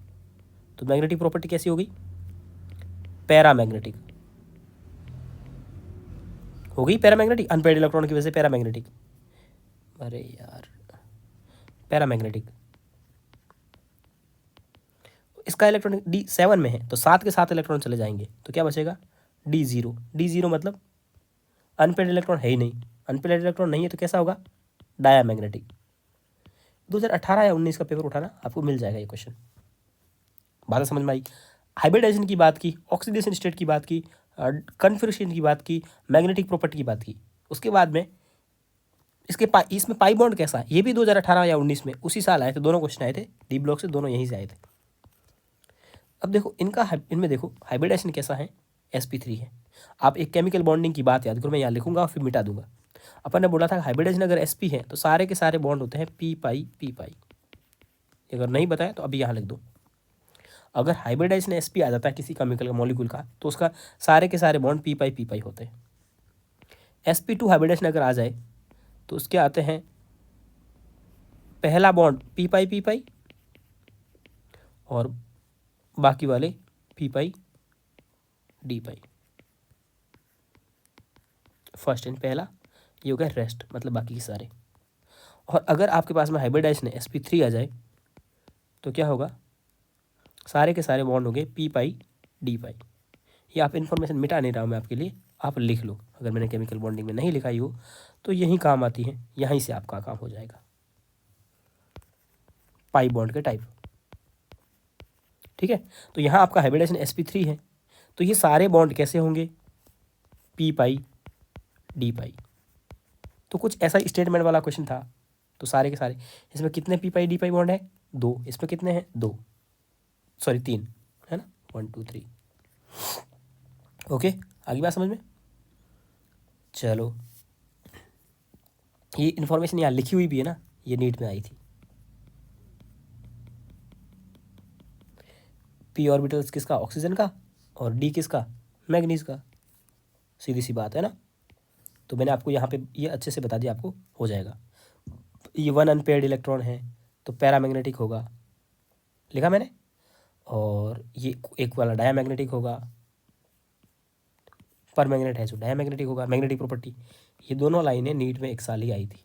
तो मैग्नेटिक प्रॉपर्टी कैसी होगी? पैरामैग्नेटिक हो गई, पैरामैग्नेटिक, अनपेयर्ड इलेक्ट्रॉन की वजह से पैरामैग्नेटिक। अरे यार, पैरामैग्नेटिक। इसका इलेक्ट्रॉन D7 में है तो 7 के 7 इलेक्ट्रॉन चले जाएंगे, तो क्या बचेगा? D0 मतलब अनपेयर्ड इलेक्ट्रॉन है ही नहीं, अनपेयर्ड इलेक्ट्रॉन नहीं है तो कैसा होगा? डायामैग्नेटिक। 2018 या 19 का पेपर उठाना, आपको मिल जाएगा ये क्वेश्चन। बात समझ में आई? हाइब्रिडाइजेशन की बात की, ऑक्सीडेशन स्टेट की बात की, कन्फिग्रेशन की बात की, मैग्नेटिक प्रॉपर्टी की बात की। उसके बाद में इसमें पाई बॉन्ड कैसा है, ये भी 2018 या 19 में उसी साल आए थे, दोनों क्वेश्चन आए थे डी ब्लॉक से, दोनों यहीं से आए थे। अब देखो इनमें देखो हाइब्रिडाइजेशन कैसा है, sp3 है। आप एक केमिकल बॉन्डिंग की बात याद करो, मैं यहाँ लिखूंगा और फिर मिटा दूंगा। अपन ने बोला था हाइब्रिडाइजेशन अगर sp है तो सारे के सारे बॉन्ड होते हैं p पाई। अगर नहीं बताया तो अभी यहाँ लिख दो। अगर हाइब्रिडाइजेशन sp आ जाता है किसी केमिकल का मॉलिक्यूल का, तो उसका सारे के सारे बॉन्ड p पाई होते हैं। sp2 हाइब्रिडाइजेशन अगर आ जाए तो उसके आते हैं पहला बॉन्ड p पाई और बाकी वाले p pi d pi. First and पहला, ये हो गया रेस्ट, मतलब बाकी के सारे। और अगर आपके पास में हाइब्रिडाइजेशन sp3 आ जाए तो क्या होगा? सारे के सारे बॉन्ड हो गए p पाई d पाई। ये आप इन्फॉर्मेशन मिटा नहीं रहा हूँ मैं आपके लिए, आप लिख लो। अगर मैंने केमिकल बॉन्डिंग में नहीं लिखाई हो तो यही काम आती है, यहीं से आपका काम हो जाएगा। पाई बॉन्ड के टाइप, ठीक है। तो यहाँ आपका हाइब्रिडाइजेशन sp3 है, तो ये सारे बॉन्ड कैसे होंगे? p पाई डी पाई। तो कुछ ऐसा स्टेटमेंट वाला क्वेश्चन था। तो सारे के सारे इसमें कितने पी पाई डी पाई बॉन्ड है? 2। इसमें कितने हैं? 2, सॉरी 3, है ना, 1 2 3। ओके, आगे बात समझ में? चलो, ये इन्फॉर्मेशन यहाँ लिखी हुई भी है ना, ये नीट में आई थी। पी ऑर्बिटल्स किसका? ऑक्सीजन का। और डी किसका? मैग्नीज का। सीधी सी बात है ना। तो मैंने आपको यहाँ पे ये अच्छे से बता दिया, आपको हो जाएगा। ये 1 अनपेयर्ड इलेक्ट्रॉन है तो पैरामैग्नेटिक होगा, लिखा मैंने। और ये एक वाला डायामैग्नेटिक होगा, पर मैग्नेट है जो डायामैग्नेटिक होगा, मैग्नेटिक प्रॉपर्टी। ये दोनों लाइनें नीट में एक साल ही आई थी,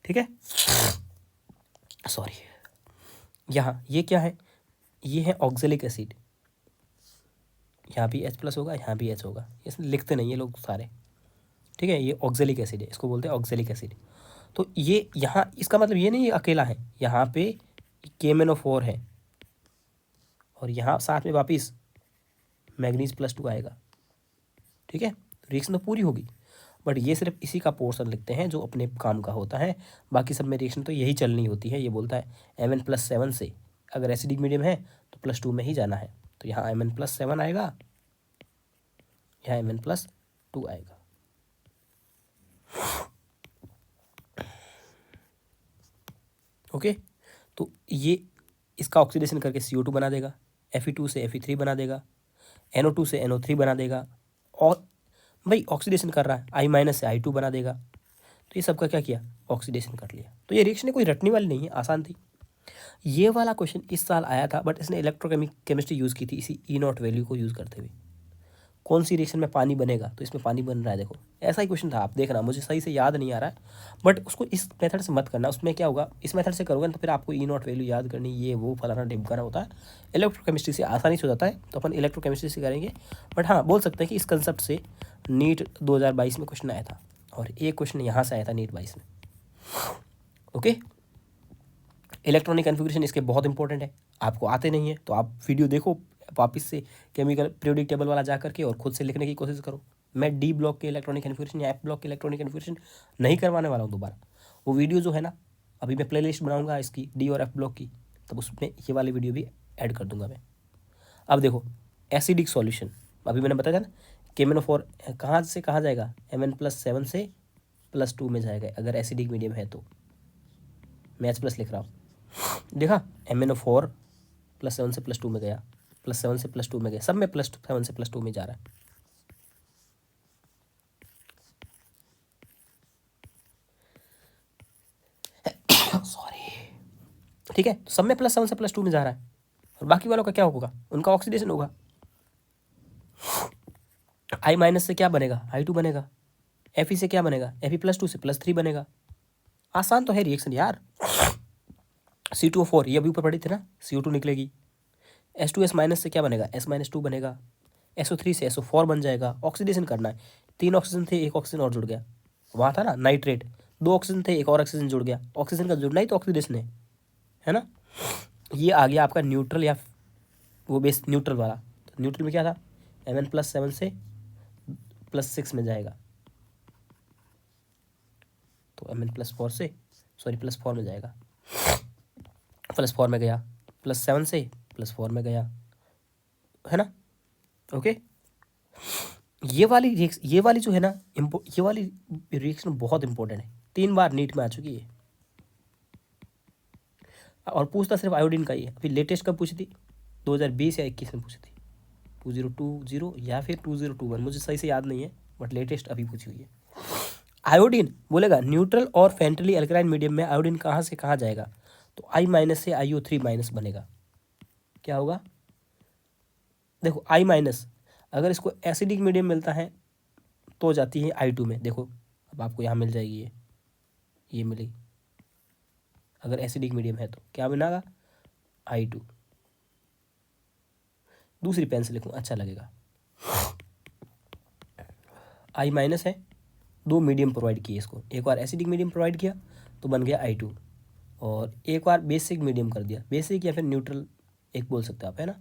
ठीक है। सॉरी, यहाँ ये क्या है? ये है ऑक्जेलिक एसिड। यहाँ भी H+ होगा, यहाँ भी H होगा, इसमें लिखते नहीं ये लोग सारे, ठीक है। ये ऑक्जेलिक एसिड है, इसको बोलते हैं ऑक्जेलिक एसिड। तो ये यहाँ इसका मतलब ये नहीं ये अकेला है, यहाँ पे KMnO4 है और यहाँ साथ में वापिस मैग्नीज +2 आएगा, ठीक है। तो रिएक्शन तो पूरी होगी, बट ये सिर्फ इसी का पोर्शन लिखते हैं जो अपने काम का होता है। बाकी सब में रिएक्शन तो यही चलनी होती है। ये बोलता है Mn+7 से अगर एसिडिक मीडियम है तो +2 में ही जाना है। तो यहाँ Mn+7 आएगा, यहाँ Mn+2 आएगा। ओके, तो ये इसका ऑक्सीडेशन करके CO2 बना देगा, Fe2 से Fe3 बना देगा, NO2 से NO3 बना देगा। और भाई ऑक्सीडेशन कर रहा है, I- से I2 बना देगा। तो ये सबका क्या किया? ऑक्सीडेशन कर लिया। तो ये रिएक्शन कोई रटने वाली नहीं है, आसान थी। ये वाला क्वेश्चन इस साल आया था, बट इसने इलेक्ट्रोकेमिस्ट्री यूज़ की थी इसी E0 वैल्यू को यूज़ करते हुए। कौन सी रिएक्शन में पानी बनेगा? तो इसमें पानी बन रहा है, देखो ऐसा ही क्वेश्चन था। आप देखना, मुझे सही से याद नहीं आ रहा है, बट उसको इस मेथड से मत करना। उसमें क्या होगा, इस मेथड से करोगे ना तो फिर आपको E0 वैल्यू याद करनी, ये वो फलाना ढिमकाना होता है। इलेक्ट्रोकेमिस्ट्री से आसानी से हो जाता है, तो अपन इलेक्ट्रोकेमिस्ट्री से करेंगे। बट हाँ, बोल सकते हैं कि इस कंसेप्ट से नीट 2022 में क्वेश्चन आया था, और एक क्वेश्चन यहाँ से आया था नीट 22 में। ओके, इलेक्ट्रॉनिक कन्फिग्रेशन इसके बहुत इंपॉर्टेंट है। आपको आते नहीं है तो आप वीडियो देखो वापस से, केमिकल पीरियोडिक टेबल वाला जा करके, और खुद से लिखने की कोशिश करो। मैं डी ब्लॉक के इलेक्ट्रॉनिक कन्फिग्रेशन या F ब्लॉक के इलेक्ट्रॉनिक कन्फिग्रेशन नहीं करवाने वाला हूँ दोबारा। वो वीडियो जो है ना, अभी मैं प्लेलिस्ट बनाऊंगा इसकी डी और F ब्लॉक की, तब उसमें ये वाली वीडियो भी ऐड कर दूंगा मैं। अब देखो, एसिडिक सॉल्यूशन अभी मैंने बताया था ना, KMnO4 कहाँ से कहाँ जाएगा? Mn+7 से +2 में जाएगा अगर एसिडिक मीडियम है तो। मैं H+ लिख रहा हूँ, देखा, MnO4 +7 से +2 में गया, +7 से +2 में गया, सब में +7 से +2 में जा रहा है। सॉरी, ठीक है, तो सब में +7 से +2 में जा रहा है। और बाकी वालों का क्या होगा? उनका ऑक्सीडेशन होगा। I- से क्या बनेगा? I2 बनेगा। Fe से क्या बनेगा? Fe+2 से +3 बनेगा। आसान तो है रिएक्शन यार। C2O4 ये अभी ऊपर पड़ी थी ना, CO2 निकलेगी। H2S- से क्या बनेगा? S-2 बनेगा। SO3 से SO4 बन जाएगा। ऑक्सीडेशन करना है, 3 ऑक्सीजन थे, एक ऑक्सीजन और जुड़ गया। वहाँ था ना नाइट्रेट, 2 ऑक्सीजन थे, एक और ऑक्सीजन जुड़ गया। ऑक्सीजन का जुड़ना ही तो ऑक्सीडेशन है ना। ये आ गया आपका न्यूट्रल, या वो बेस न्यूट्रल वाला। तो न्यूट्रल में क्या था? Mn+7 से +6 में जाएगा, तो Mn+4 से, सॉरी +4 में जाएगा, +4 में गया, +7 से +4 में गया, है ना। ओके, ये वाली जो है ना, ये वाली रिएक्शन बहुत इंपॉर्टेंट है, 3 बार नीट में आ चुकी है। और पूछता सिर्फ आयोडीन का ही है। अभी लेटेस्ट कब पूछी थी? 2020 या 21 में पूछी थी, 2020 या फिर 2021, मुझे सही से याद नहीं है, बट लेटेस्ट अभी पूछी हुई है। आयोडीन बोलेगा न्यूट्रल और फेंटली अल्कलाइन मीडियम में आयोडीन कहाँ से कहाँ जाएगा? तो I- से IO3- बनेगा। क्या होगा? देखो I- अगर इसको एसिडिक मीडियम मिलता है तो जाती है I2 में। देखो अब आपको यहाँ मिल जाएगी, ये मिलेगी। अगर एसिडिक मीडियम है तो क्या बनेगा? I2। दूसरी पेन से लिखूँ अच्छा लगेगा। I- है, 2 मीडियम प्रोवाइड किए इसको, एक बार एसिडिक मीडियम प्रोवाइड किया तो बन गया I2, और एक बार बेसिक मीडियम कर दिया, बेसिक या फिर न्यूट्रल एक बोल सकते हैं आप, है ना।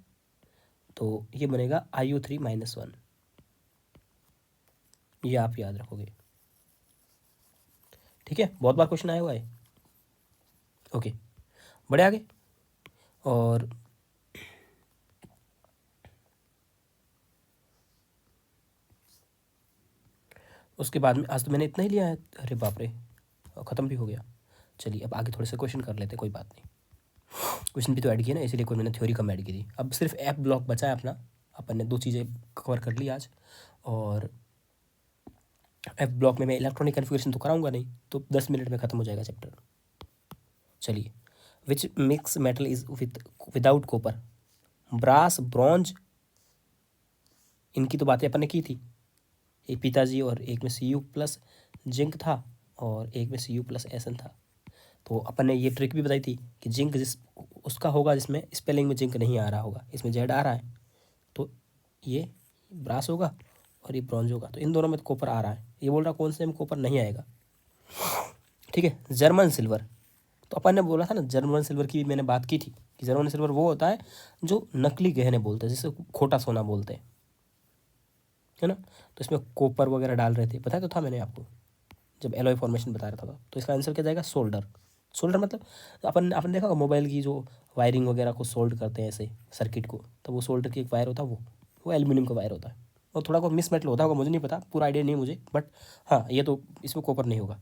तो ये बनेगा IO3-1, ये आप याद रखोगे। ठीक है, बहुत बार क्वेश्चन आया हुआ है। ओके, बढ़े आगे। और उसके बाद में आज तो मैंने इतना ही लिया है, अरे बाप रे, ख़त्म भी हो गया। चलिए अब आगे थोड़े से क्वेश्चन कर लेते हैं, कोई बात नहीं। क्वेश्चन भी तो ऐड किए ना, इसीलिए कोई मैंने थ्योरी कम ऐड की थी। अब सिर्फ ऐप ब्लॉक बचा है अपना, अपन ने 2 चीज़ें कवर कर ली आज। और ऐप ब्लॉक में मैं इलेक्ट्रॉनिक कन्फिगरेशन तो कराऊंगा नहीं, तो 10 मिनट में ख़त्म हो जाएगा चैप्टर। चलिए, which mix metal is without copper? Brass, bronze, इनकी तो बातें अपन ने की थी। एक पिताजी और एक में Cu प्लस जिंक था और एक में Cu प्लस Sn था। तो अपन ने ये ट्रिक भी बताई थी कि जिंक जिस उसका होगा जिसमें स्पेलिंग में जिंक नहीं आ रहा होगा, इसमें जेड आ रहा है, तो ये ब्रास होगा और ये ब्रॉन्ज होगा। तो इन दोनों में तो कॉपर आ रहा है, ये बोल रहा कौन से में कॉपर नहीं आएगा। ठीक है, जर्मन सिल्वर, तो अपन ने बोला था ना, जर्मन सिल्वर की मैंने बात की थी कि जर्मन सिल्वर वो होता है जो नकली गहने बोलते हैं, जिसे खोटा सोना बोलते हैं, है ना। तो इसमें कॉपर वगैरह डाल रहे थे, बताया तो था मैंने आपको जब एलॉय फॉर्मेशन बता रहा था। तो इसका आंसर क्या जाएगा? सोल्डर। सोल्डर मतलब अपन आपने देखा होगा मोबाइल की जो वायरिंग वगैरह को सोल्ड करते हैं ऐसे सर्किट को, तो वो सोल्डर की एक वायर होता है, वो एल्यूमिनियम का वायर होता है। और थोड़ा बहुत मिस मेटल होता होगा, मुझे नहीं पता, पूरा आइडिया नहीं मुझे, बट हाँ ये तो इसमें कॉपर नहीं होगा।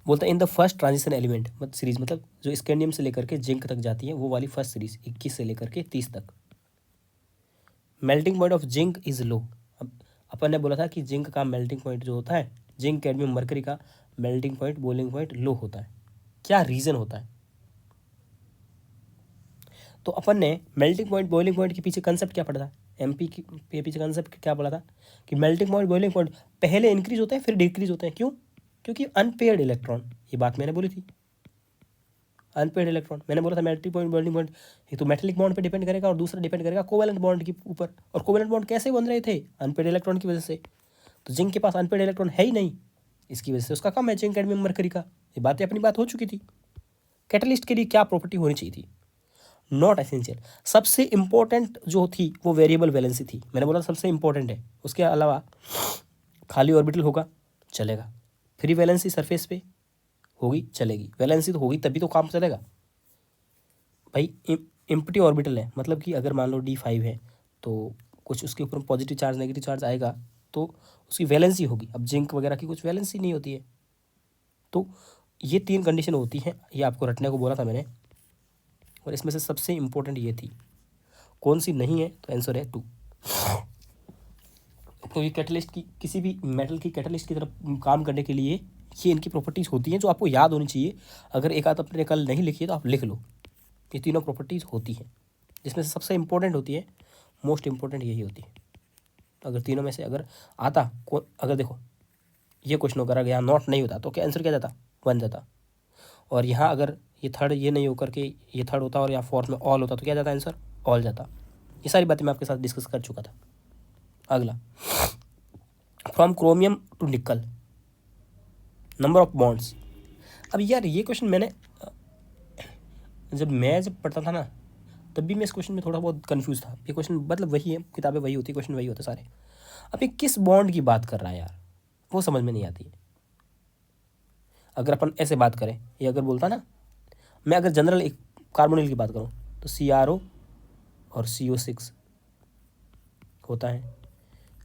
बोलता है in the first transition element मतलब सीरीज, मतलब जो स्कैंडियम से लेकर के जिंक तक जाती है वो वाली फर्स्ट सीरीज 21 से लेकर के 30 तक। Melting point of zinc is low. अब अपन ने बोला था कि जिंक का मेल्टिंग पॉइंट जो होता है, जिंक कैडमियम मरकरी का मेल्टिंग पॉइंट बॉइलिंग पॉइंट लो होता है। क्या रीज़न होता है? तो अपन ने मेल्टिंग पॉइंट बॉइलिंग पॉइंट के पीछे कंसेप्ट क्या पढ़ा था? एमपी के पीछे कंसेप्ट क्या पढ़ा था कि मेल्टिंग पॉइंट बॉइलिंग पॉइंट पहले इंक्रीज होते हैं फिर डिक्रीज होते हैं। क्यों? क्योंकि अनपेयर्ड इलेक्ट्रॉन, ये बात मैंने बोली थी। अनपेयर्ड इलेक्ट्रॉन, मैंने बोला था मेल्टिंग पॉइंट बॉइलिंग पॉइंट एक तो मेटेलिक बॉन्ड पे डिपेंड करेगा और दूसरा डिपेंड करेगा कोवेलेंट बॉन्ड के ऊपर। और कोवेलेंट बॉन्ड कैसे बन रहे थे? अनपेयर्ड इलेक्ट्रॉन की वजह से। तो जिंक के पास अनपेयर्ड इलेक्ट्रॉन है ही नहीं, इसकी वजह से उसका कम है जिंक कैडमियम मरकरी का। ये बातें अपनी बात हो चुकी थी। कैटलिस्ट के लिए क्या प्रॉपर्टी होनी चाहिए थी? Not essential. सबसे इंपॉर्टेंट जो थी वो वेरिएबल वैलेंसी थी, मैंने बोला सबसे इंपॉर्टेंट है। उसके अलावा खाली ऑर्बिटल होगा चलेगा, फ्री वैलेंसी सरफेस पे होगी चलेगी, वैलेंसी तो होगी तभी तो काम चलेगा भाई। एम्प्टी ऑर्बिटल है, मतलब कि अगर मान लो D5 है तो कुछ उसके ऊपर पॉजिटिव चार्ज नेगेटिव चार्ज आएगा तो उसकी वैलेंसी होगी। अब जिंक वगैरह की कुछ वैलेंसी नहीं होती है। तो ये 3 कंडीशन होती हैं, ये आपको रटने को बोला था मैंने, और इसमें से सबसे इंपॉर्टेंट ये थी। कौन सी नहीं है? तो आंसर है 2। क्योंकि कैटलिस्ट की किसी भी मेटल की कैटलिस्ट की तरफ काम करने के लिए ये इनकी प्रॉपर्टीज़ होती हैं जो आपको याद होनी चाहिए। अगर एक आध अपने कल नहीं लिखी है तो आप लिख लो, ये तीनों प्रॉपर्टीज़ होती हैं, जिसमें से सबसे इंपॉर्टेंट होती है, मोस्ट इंपॉर्टेंट यही होती है। तो अगर तीनों में से अगर आता अगर देखो ये क्वेश्चन अगर यहाँ नॉट नहीं होता तो क्या आंसर क्या जाता? 1 जाता। और यहाँ अगर ये थर्ड ये नहीं होकर के ये थर्ड होता और यहाँ फोर्थ में ऑल होता तो क्या जाता आंसर? ऑल जाता। ये सारी बातें मैं आपके साथ डिस्कस कर चुका था। अगला, फ्रॉम क्रोमियम टू निकल नंबर ऑफ बॉन्ड्स। अब यार ये क्वेश्चन मैंने जब पढ़ता था ना तब भी मैं इस क्वेश्चन में थोड़ा बहुत कंफ्यूज था। ये क्वेश्चन मतलब वही है, किताबें वही होती, क्वेश्चन वही होते सारे। अब ये किस बॉन्ड की बात कर रहा है यार, वो समझ में नहीं आती है। अगर अपन ऐसे बात करें, ये अगर बोलता ना, मैं अगर जनरल एक कार्बोनिल की बात करूँ तो CrO और CO6 होता है।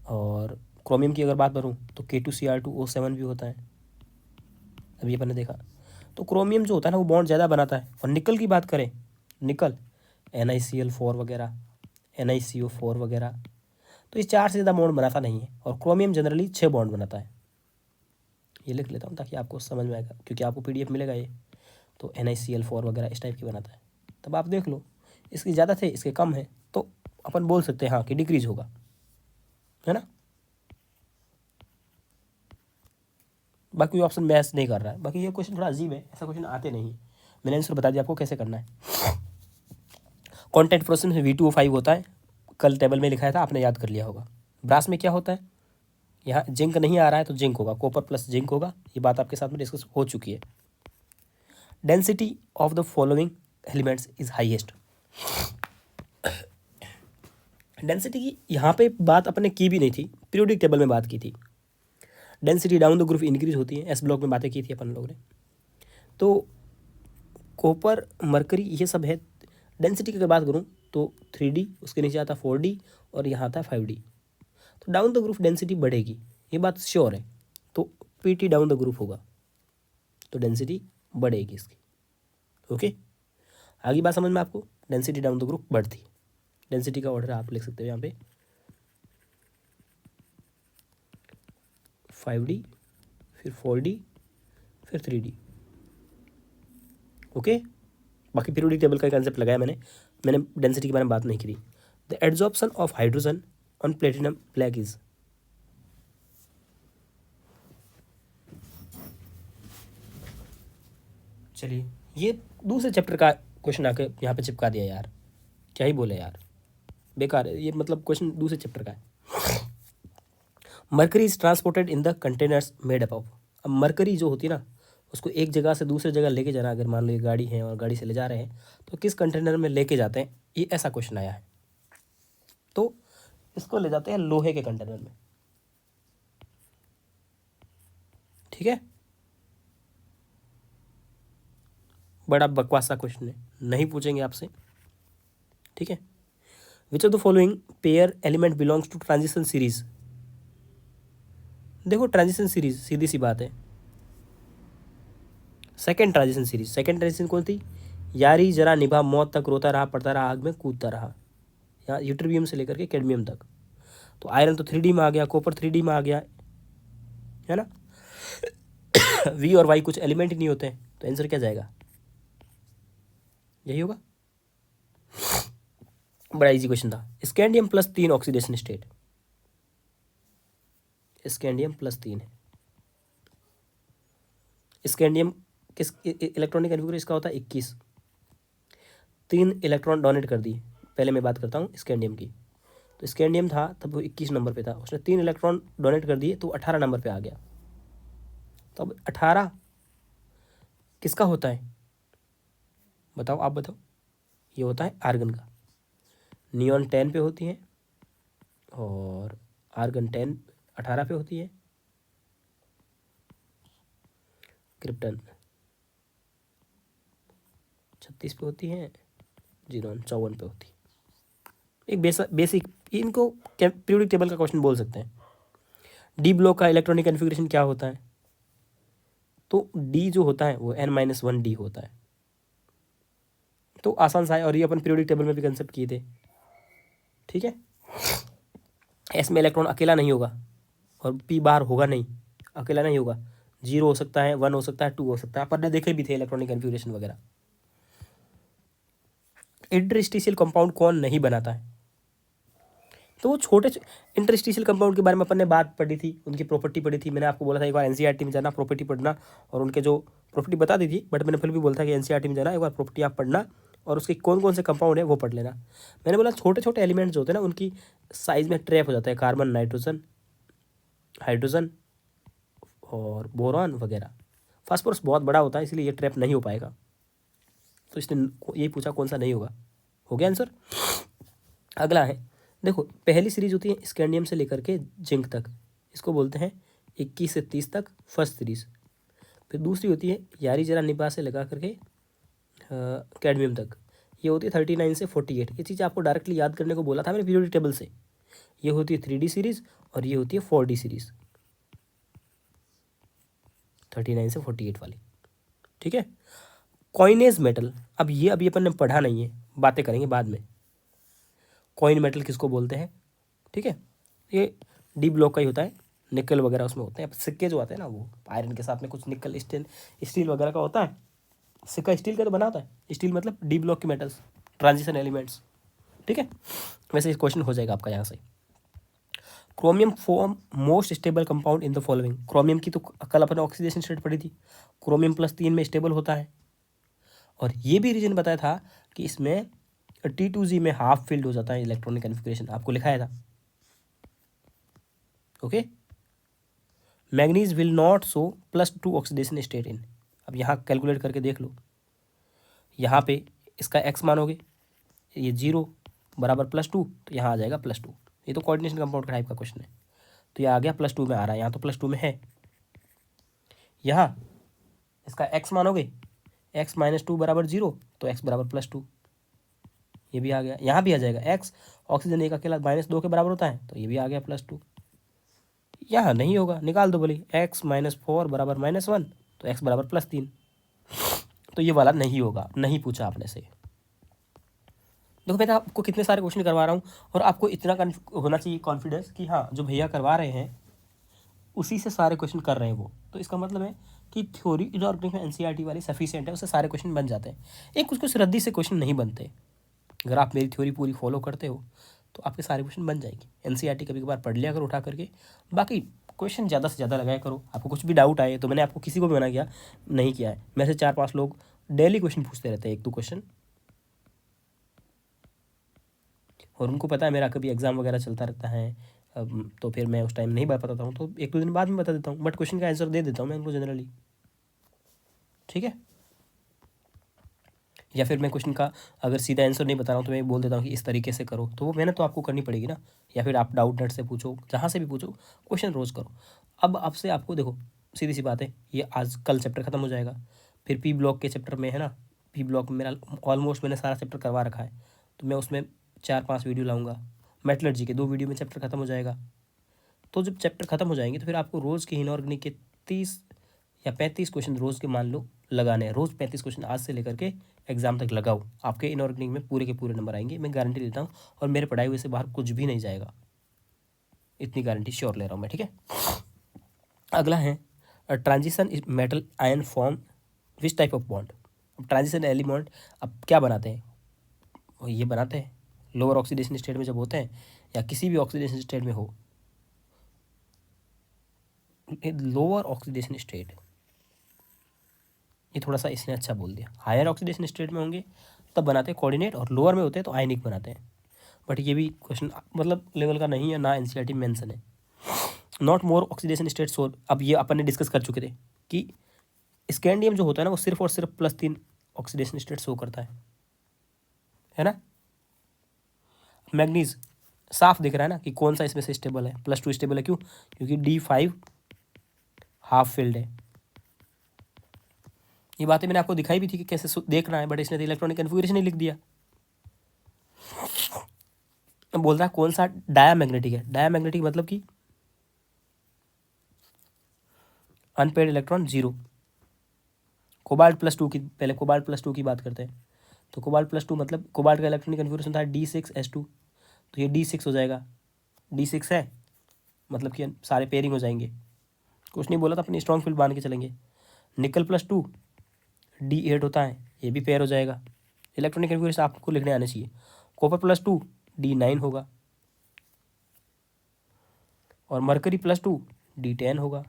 और क्रोमियम की अगर बात करूँ तो K2Cr2O7 भी होता है, अभी अपन ने देखा। तो क्रोमियम जो होता है ना वो बॉन्ड ज़्यादा बनाता है। और निकल की बात करें, निकल NiCl4 वगैरह, NiCO4 वगैरह, तो ये 4 से ज़्यादा बॉन्ड बनाता नहीं है। और क्रोमियम जनरली 6 बॉन्ड बनाता है। ये लिख लेता हूँ ताकि आपको समझ में आएगा, क्योंकि आपको PDF मिलेगा ये। तो NiCl4 वगैरह इस टाइप की बनाता है। तब आप देख लो, इसकी ज़्यादा थे इसके कम है, तो अपन बोल सकते हैं हाँ कि डिक्रीज होगा, है ना। बाकी ऑप्शन मैच नहीं कर रहा है। बाकी ये क्वेश्चन थोड़ा अजीब है, ऐसा क्वेश्चन आते नहीं। मैंने आंसर बता दिया आपको कैसे करना है। कॉन्टैक्ट प्रोसेस में V2O5 होता है, कल टेबल में लिखाया था, आपने याद कर लिया होगा। ब्रास में क्या होता है? यहाँ जिंक नहीं आ रहा है तो जिंक होगा, कॉपर प्लस जिंक होगा, ये बात आपके साथ में डिस्कस हो चुकी है। Density of the following elements is highest. Density की यहाँ पे बात अपने की भी नहीं थी, पीरियोडिक टेबल में बात की थी। Density down the group increase होती है, एस ब्लॉक में बातें की थी अपन लोगों ने। तो कॉपर, मरकरी, ये सब है। डेंसिटी की अगर बात करूँ तो 3D, उसके नीचे आता 4D और यहाँ आता 5D। तो डाउन द ग्रुप डेंसिटी बढ़ेगी, ये बात श्योर है। तो PT डाउन द ग्रुप होगा तो डेंसिटी बढ़ेगी इसकी। ओके, आगे बात समझ में आपको? डेंसिटी डाउन द ग्रुप बढ़ती है। डेंसिटी का ऑर्डर आप लिख सकते हो यहाँ पे 5D, फिर 4D, फिर 3D। ओके, बाकी पीरियोडिक टेबल का कंसेप्ट लगाया मैंने डेंसिटी के बारे में बात नहीं की थी। The adsorption of hydrogen on platinum plague is, चलिए ये दूसरे चैप्टर का क्वेश्चन आके यहाँ पे चिपका दिया यार, क्या ही बोले यार, बेकार है ये, मतलब क्वेश्चन दूसरे चैप्टर का है। Mercury is transported in the containers made up of. अब मरकरी जो होती है ना, उसको एक जगह से दूसरे जगह लेके जाना, अगर मान लो ये गाड़ी है और गाड़ी से ले जा रहे हैं तो किस कंटेनर में लेके जाते हैं, ये ऐसा क्वेश्चन आया है। तो इसको ले जाते हैं लोहे के कंटेनर में, ठीक है। बड़ा बकवास सा क्वेश्चन है, नहीं पूछेंगे आपसे, ठीक है। Which of the following pair element belongs to transition series. देखो ट्रांजिशन सीरीज सीधी सी बात है, second transition series. Second transition कौन थी? यारी जरा निभा मौत तक रोता रहा पड़ता रहा आग में कूदता रहा, यहाँ यूट्रिबियम से लेकर के कैडमियम तक। तो आयरन तो 3D में आ गया, कॉपर 3D में आ गया, है ना। V और Y कुछ एलिमेंट ही नहीं होते हैं, तो आंसर क्या जाएगा? यही होगा। बड़ा इजी क्वेश्चन था। Scandium plus 3 oxidation state, scandium plus 3 है। स्कैंडियम किस इलेक्ट्रॉनिक कन्फिगरेशन इसका होता है 21, 3 इलेक्ट्रॉन डोनेट कर दिए। पहले मैं बात करता हूँ स्कैंडियम की। तो स्कैंडियम था तब वो 21 नंबर पे था, उसने 3 इलेक्ट्रॉन डोनेट कर दिए तो 18 नंबर पे आ गया। तो अब 18 किसका होता है बताओ, आप बताओ। ये होता है आर्गन का। नियॉन 10 पे होती है और आर्गन 18 पे होती है। क्रिप्टन 36 पे होती है, जीरोन 54 पे होती है। एक बेसिक इनको पीरियोडिक टेबल का क्वेश्चन बोल सकते हैं। डी ब्लॉक का इलेक्ट्रॉनिक कन्फिगरेशन क्या होता है? तो डी जो होता है वो N-1D होता है। तो आसान सा है, और ये अपन पीरियोडिक टेबल में भी कंसेप्ट किए थे, ठीक है। एस में इलेक्ट्रॉन अकेला नहीं होगा और पी बार होगा नहीं, अकेला नहीं होगा, 0 हो सकता है, 1 हो सकता है, 2 हो सकता है, अपन ने देखे भी थे इलेक्ट्रॉनिक कन्फिगरेशन वगैरह। इंटरस्टिशियल कंपाउंड कौन नहीं बनाता है? तो वो छोटे इंटरस्टिशियल कंपाउंड के बारे में अपन ने बात पढ़ी थी, उनकी प्रॉपर्टी पढ़ी थी। मैंने आपको बोला था एक बार NCERT में जाना, प्रॉपर्टी पढ़ना, और उनके जो प्रॉपर्टी बता दी थी, बट मैंने फिर भी बोला था कि NCERT में जाना, एक बार प्रॉपर्टी आप पढ़ना और उसके कौन कौन से कंपाउंड है वो पढ़ लेना। मैंने बोला छोटे छोटे एलिमेंट्स होते हैं ना, उनकी साइज में ट्रैप हो जाता है, कार्बन, नाइट्रोजन, हाइड्रोजन और बोरॉन वगैरह। फास्फोरस बहुत बड़ा होता है इसलिए ये ट्रैप नहीं हो पाएगा, तो इसने यही पूछा कौन सा नहीं होगा। हो गया आंसर। अगला है, देखो पहली सीरीज होती है स्कैंडियम से लेकर के जिंक तक, इसको बोलते हैं 21 से 30 तक फर्स्ट सीरीज। फिर दूसरी होती है यारी जरा निभा से लगा करके कैडमियम तक, ये होती है 39 से 48। ये चीज़ आपको डायरेक्टली याद करने को बोला था मैंने पीरियोडिक टेबल से। ये होती है 3D सीरीज और ये होती है 4D सीरीज, 39 से 48 वाली, ठीक है। कॉइनेज मेटल, अब ये अभी अपन ने पढ़ा नहीं है, बातें करेंगे बाद में। कॉइन मेटल किसको बोलते हैं, ठीक है। ये डी ब्लॉक का ही होता है, निकल वगैरह उसमें होते हैं। सिक्के जो आते हैं ना वो आयरन के साथ में कुछ निकल स्टील वगैरह का होता है। सिक्का स्टील का तो बना होता है, स्टील मतलब डी ब्लॉक के मेटल्स, ट्रांजिशन एलिमेंट्स, ठीक है। वैसे इस क्वेश्चन हो जाएगा आपका यहाँ से। Chromium form most stable compound in the following. Chromium की तो कल अपन ऑक्सीडेशन स्टेट पढ़ी थी, क्रोमियम +3 में स्टेबल होता है। और ये भी रीजन बताया था कि इसमें T2Z में हाफ फिल्ड हो जाता है इलेक्ट्रॉनिक कन्फिग्रेशन, आपको लिखाया था, okay. Manganese will not show +2 oxidation state in. अब यहाँ कैलकुलेट करके देख लो, यहाँ पे इसका x मानोगे, ये 0 बराबर +2, तो यहाँ आ जाएगा +2। ये तो कोऑर्डिनेशन कंपाउंड का टाइप का क्वेश्चन है, तो ये आ गया +2 में आ रहा है, यहाँ तो +2 में है, यहाँ इसका x मानोगे, x माइनस 2 बराबर 0, तो x बराबर +2, ये भी आ गया। यहाँ भी आ जाएगा x, ऑक्सीजन एक अकेला -2 के बराबर होता है, तो ये भी आ गया +2। यहाँ नहीं होगा, निकाल दो बोली, x माइनस 4 बराबर -1, तो x बराबर +3, तो ये वाला नहीं होगा, नहीं पूछा आपने से। देखो मैं आपको कितने सारे क्वेश्चन करवा रहा हूँ, और आपको इतना होना चाहिए कॉन्फिडेंस कि हाँ जो भैया करवा रहे हैं उसी से सारे क्वेश्चन कर रहे हैं वो, तो इसका मतलब है कि थ्योरी इनऑर्गेनिक में एनसीईआरटी वाली सफिशिएंट है, उससे सारे क्वेश्चन बन जाते हैं। एक कुछ कुछ रद्दी से क्वेश्चन नहीं बनते। अगर आप मेरी थ्योरी पूरी फॉलो करते हो तो आपके सारे क्वेश्चन बन जाएंगे। एनसीईआरटी कभी कभार पढ़ लिया करो उठा करके, बाकी क्वेश्चन ज़्यादा से ज़्यादा लगाया करो। आपको कुछ भी डाउट आए तो मैंने आपको किसी को भी मना किया नहीं किया है, मेरे से 4-5 लोग डेली क्वेश्चन पूछते रहते हैं, 1-2 क्वेश्चन, और उनको पता है मेरा कभी एग्ज़ाम वगैरह चलता रहता है, तो फिर मैं उस टाइम नहीं बताता हूँ, तो 1-2 दिन बाद में बता देता हूँ, बट क्वेश्चन का आंसर दे देता हूँ मैं उनको जनरली, ठीक है। या फिर मैं क्वेश्चन का अगर सीधा आंसर नहीं बता रहा हूँ तो मैं बोल देता हूँ कि इस तरीके से करो, तो वो मेहनत तो आपको करनी पड़ेगी ना। या फिर आप डाउट नेट से पूछो, जहाँ से भी पूछो, क्वेश्चन रोज़ करो। अब आपसे आपको देखो सीधी सी बात है, ये आज कल चैप्टर ख़त्म हो जाएगा, फिर पी ब्लॉक के चैप्टर में है ना, पी ब्लॉक में मेरा ऑलमोस्ट मैंने सारा चैप्टर करवा रखा है, तो मैं उसमें 4-5 वीडियो लाऊंगा। मेटलर्जी के 2 वीडियो में चैप्टर ख़त्म हो जाएगा। तो जब चैप्टर ख़त्म हो जाएंगे तो फिर आपको रोज़ के इनऑर्गेनिक के 30 या 35 क्वेश्चन रोज़ के मान लो लगाने हैं। रोज़ 35 क्वेश्चन आज से लेकर के एग्जाम तक लगाओ, आपके इनऑर्गेनिक में पूरे के पूरे नंबर आएंगे, मैं गारंटी देता हूँ। और मेरे पढ़ाई हुए से बाहर कुछ भी नहीं जाएगा, इतनी गारंटी श्योर ले रहा हूँ मैं, ठीक है। अगला है transition metal ion form which type of bond. अब ट्रांजिशन एलिमेंट अब क्या बनाते हैं, ये बनाते हैं लोअर ऑक्सीडेशन स्टेट में जब होते हैं, या किसी भी ऑक्सीडेशन स्टेट में हो, लोअर ऑक्सीडेशन स्टेट, ये थोड़ा सा इसने अच्छा बोल दिया, हायर ऑक्सीडेशन स्टेट में होंगे तब बनाते हैं कोऑर्डिनेट, और लोअर में होते हैं तो आयनिक बनाते हैं। बट ये भी क्वेश्चन मतलब लेवल का नहीं है, ना एनसीईआरटी मेंशन है। नॉट मोर ऑक्सीडेशन स्टेट सोर, अब ये अपन ने डिस्कस कर चुके थे कि स्कैंडियम जो होता है ना वो सिर्फ और सिर्फ +3 ऑक्सीडेशन स्टेट शो करता है ना। मैग्नीज साफ दिख रहा है ना कि कौन सा इसमें से स्टेबल है, +2 स्टेबल है, क्यों, क्योंकि D5 हाफ फिल्ड है। ये बातें मैंने आपको दिखाई भी थी कि कैसे देखना है, बट इसने तो इलेक्ट्रॉनिक कन्फिगरेशन ही लिख दिया। अब बोल रहा है कौन सा डायामैग्नेटिक है, डायामैग्नेटिक मतलब कि अनपेड इलेक्ट्रॉन 0। कोबाल्ट +2 की, पहले कोबाल्ट +2 की बात करते हैं, तो कोबाल्ट +2 मतलब कोबाल्ट का इलेक्ट्रॉनिक कन्फिगरेशन था D6S2, तो ये D6 हो जाएगा, D6 है मतलब कि सारे पेयरिंग हो जाएंगे। कुछ नहीं बोला था, अपनी स्ट्रॉन्ग फील्ड मान के चलेंगे। निकल +2 D8 होता है, ये भी पेयर हो जाएगा। इलेक्ट्रॉनिक कन्फिगरेशन आपको लिखने आने चाहिए। कॉपर +2 D9 होगा, और मरकरी +2 D10 होगा।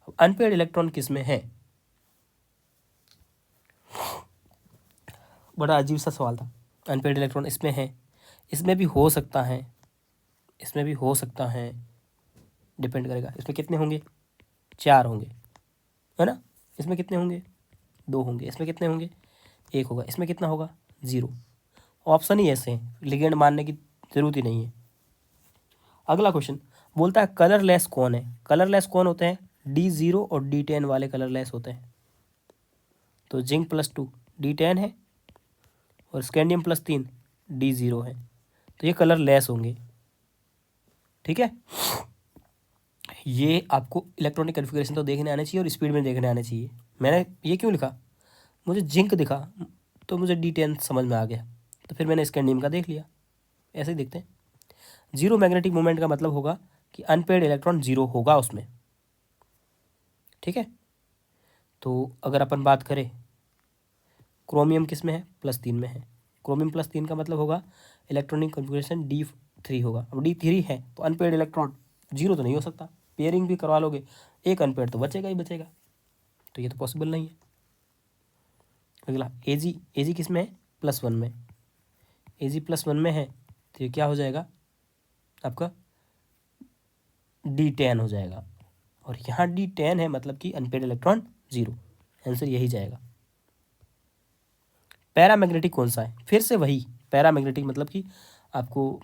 अब अनपेड इलेक्ट्रॉन किस में है, बड़ा अजीब सा सवाल था। अनपेड इलेक्ट्रॉन इसमें है, इसमें भी हो सकता है, इसमें भी हो सकता है, डिपेंड करेगा। इसमें कितने होंगे, 4 होंगे, है ना। इसमें कितने होंगे, 2 होंगे। इसमें कितने होंगे, 1 होगा। इसमें कितना होगा, 0। ऑप्शन ही ऐसे हैं, लिगेंड मानने की जरूरत ही नहीं है। अगला क्वेश्चन बोलता है कलरलेस कौन है। कलरलेस कौन होते हैं, D0 और D10 वाले कलरलेस होते हैं। तो जिंक +2 D10 है, और स्कैंडियम +3 D0 है, तो ये कलरलेस होंगे, ठीक है। ये आपको इलेक्ट्रॉनिक कन्फिगरेशन तो देखने आने चाहिए और स्पीड में देखने आने चाहिए। मैंने ये क्यों लिखा, मुझे जिंक दिखा तो मुझे D10 समझ में आ गया, तो फिर मैंने स्कैंडियम का देख लिया। ऐसे ही देखते हैं। 0 मैग्नेटिक मोमेंट का मतलब होगा कि अनपेड इलेक्ट्रॉन 0 होगा उसमें, ठीक है। तो अगर अपन बात करें क्रोमियम किस में है, +3 में है। क्रोमियम +3 का मतलब होगा इलेक्ट्रॉनिक कन्फिगरेशन D3 होगा। अब D3 है तो अनपेड इलेक्ट्रॉन 0 तो नहीं हो सकता, पेयरिंग भी करवा लोगे, एक अनपेड तो बचेगा ही बचेगा, तो ये तो पॉसिबल नहीं है। अगला AG किस में है, +1 में। AG +1 में है तो ये क्या हो जाएगा आपका, D10 हो जाएगा, और यहाँ D10 है मतलब कि अनपेड इलेक्ट्रॉन 0, आंसर यही जाएगा। पैरामैग्नेटिक कौन सा है, फिर से वही पैरामैग्नेटिक मतलब कि आपको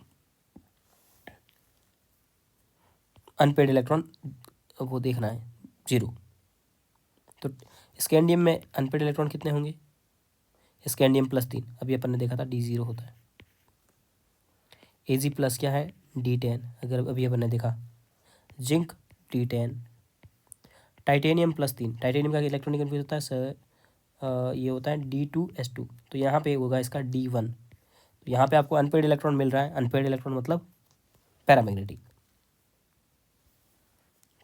अनपेड इलेक्ट्रॉन वो देखना है 0। तो स्कैंडियम में अनपेड इलेक्ट्रॉन कितने होंगे? स्कैंडियम +3, अभी अपन ने देखा था D0 होता है। Ag प्लस क्या है? D10, अगर अभी अपन ने देखा। जिंक D10, टाइटेनियम +3, टाइटेनियम का इलेक्ट्रॉनिक कन्फ्यूज होता है सर, ये होता है D2S2, तो यहाँ पे होगा इसका D1। तो यहाँ पे आपको अनपेड इलेक्ट्रॉन मिल रहा है, अनपेड इलेक्ट्रॉन मतलब पैरामैग्नेटिक।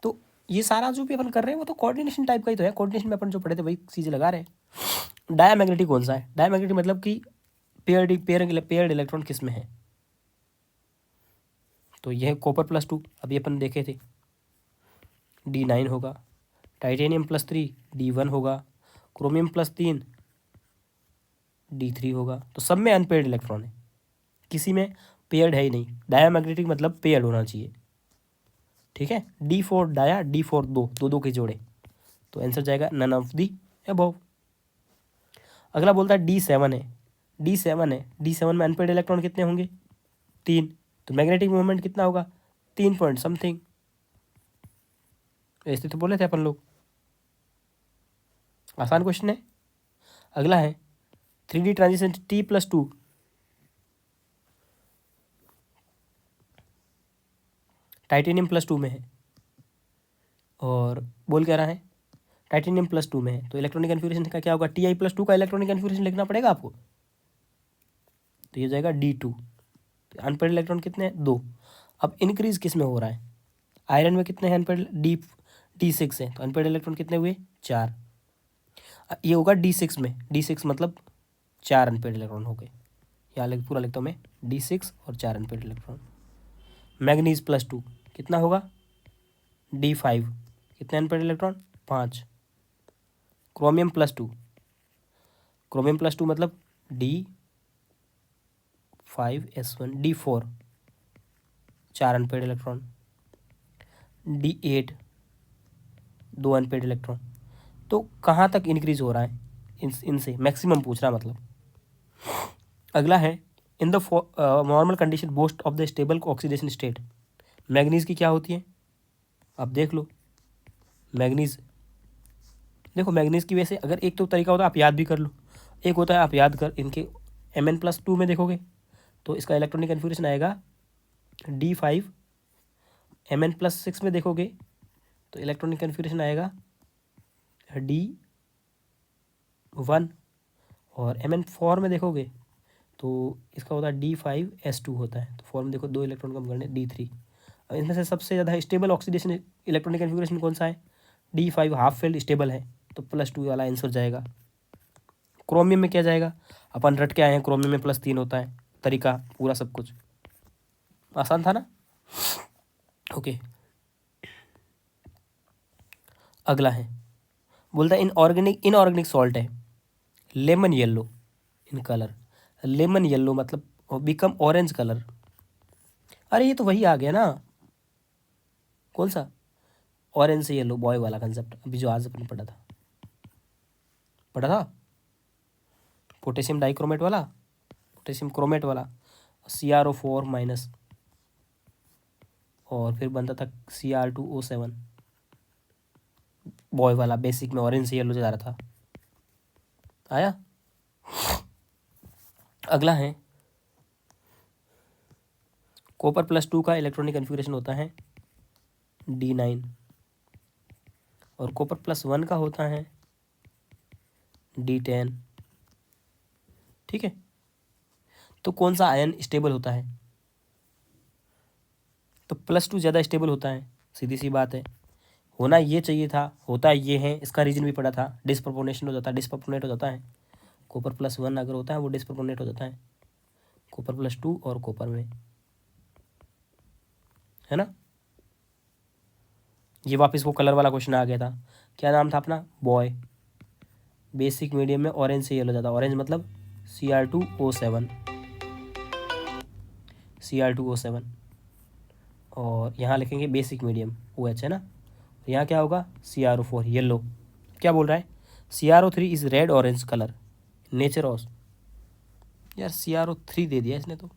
तो ये सारा जो भी अपन कर रहे हैं वो तो कोऑर्डिनेशन टाइप का ही तो है, कोऑर्डिनेशन में अपन जो पढ़े थे वही चीज़ें लगा रहे हैं। डायमैग्नेटिक कौन सा है? डायमैग्नेटिक मतलब कि पेयर्ड इलेक्ट्रॉन किस में है? तो यह कॉपर +2 अभी अपन देखे थे, D9 होगा। टाइटेनियम +3 D1 होगा। क्रोमियम +3 D3 होगा। तो सब में अनपेयर्ड इलेक्ट्रॉन है, किसी में पेयर्ड है ही नहीं। डायमैग्नेटिक मतलब पेयर्ड होना चाहिए, ठीक है। D4 डाया, D4 दो के जोड़े, तो आंसर जाएगा नन ऑफ दी अबव। अगला बोलता है D7 है, D7 में अनपेयर्ड इलेक्ट्रॉन कितने होंगे? 3, तो मैग्नेटिक मोमेंट कितना होगा? 3 पॉइंट समथिंग, ऐसे तो बोले थे अपन लोग। आसान क्वेश्चन है। अगला है 3D ट्रांजिशन T+2, टाइटेनियम +2 में है, और बोल क्या रहा है? टाइटेनियम +2 में है, तो इलेक्ट्रॉनिक कन्फिग्रेशन का क्या होगा? Ti+2 का इलेक्ट्रॉनिक कन्फिग्रेशन लिखना पड़ेगा आपको, तो ये जाएगा D2। तो अनपेड इलेक्ट्रॉन कितने हैं? 2। अब इंक्रीज किस में हो रहा है? आयरन में कितने हैं अनपेड? D6 है, तो अनपेड इलेक्ट्रॉन कितने हुए? 4। ये होगा D6 में, D6 मतलब 4 अनपेड इलेक्ट्रॉन हो गए। यहाँ पूरा लिखता हूँ मैं, D6 और 4 अनपेड इलेक्ट्रॉन। मैग्नीज +2 कितना होगा? D5, कितने अनपेड इलेक्ट्रॉन? 5। क्रोमियम +2, क्रोमियम +2 मतलब D5S1, D4 4 unpaired electron, D8 2 unpaired electron. तो कहाँ तक इंक्रीज हो रहा है? इनसे मैक्सिमम पूछ रहा मतलब। अगला है in the normal condition boast of the stable oxidation state, manganese की क्या होती है? अब देख लो मैग्नीज, देखो मैग्नीज की वैसे अगर एक तो तरीका होता है आप याद भी कर लो, एक होता है आप याद कर इनके Mn+2 में देखोगे तो इसका इलेक्ट्रॉनिक कन्फिग्रेशन आएगा D5। Mn+6 में देखोगे तो इलेक्ट्रॉनिक कन्फिग्रेशन आएगा D1, और Mn4 में देखोगे तो इसका होता है D5S2 होता है। तो 4 में देखो 2 इलेक्ट्रॉन कम करने, D3। अब इनमें से सबसे ज़्यादा स्टेबल ऑक्सीडेशन इलेक्ट्रॉनिक कन्फिग्रेशन कौन सा है? D5 हाफ फेल्ड स्टेबल है, तो +2 वाला आंसर जाएगा। क्रोमियम में क्या जाएगा? अपन रट के आए हैं, क्रोमियम में +3 होता है, तरीका पूरा सब कुछ आसान था ना। ओके, अगला है बोलता है इनऑर्गेनिक सॉल्ट है lemon yellow in colour, lemon yellow मतलब बिकम ऑरेंज कलर। अरे ये तो वही आ गया ना, कौन सा? ऑरेंज से येलो बॉय वाला कंसेप्ट, अभी जो आज अपने पढ़ा था पोटेशियम डाइक्रोमेट वाला, पोटेशियम क्रोमेट वाला, CrO4- और फिर बनता था Cr2O7, बॉय वाला बेसिक में ऑरेंज से येलो जा रहा था। आया। अगला है कॉपर +2 का इलेक्ट्रॉनिक कन्फिग्रेशन होता है D9, और कॉपर +1 का होता है D10, ठीक है। तो कौन सा आयन स्टेबल होता है? तो +2 ज़्यादा स्टेबल होता है, सीधी सी बात है। होना ये चाहिए था, होता ये है, इसका रीजन भी पड़ा था, डिस्प्रोपोर्शनेट हो जाता है। कॉपर +1 अगर होता है वो डिस्प्रोपोर्शनेट हो जाता है कॉपर +2 और कॉपर में, है ना। ये वापस वो कलर वाला क्वेश्चन आ गया था, क्या नाम था अपना? बॉय। बेसिक मीडियम में ऑरेंज से येलो जाता, ऑरेंज मतलब Cr2O7, Cr2O7, और यहाँ लिखेंगे बेसिक मीडियम OH, है ना। यहाँ क्या होगा? CrO4 yellow. क्या बोल रहा है? CrO3 is red orange colour nature of, यार CrO3 दे दिया इसने तो,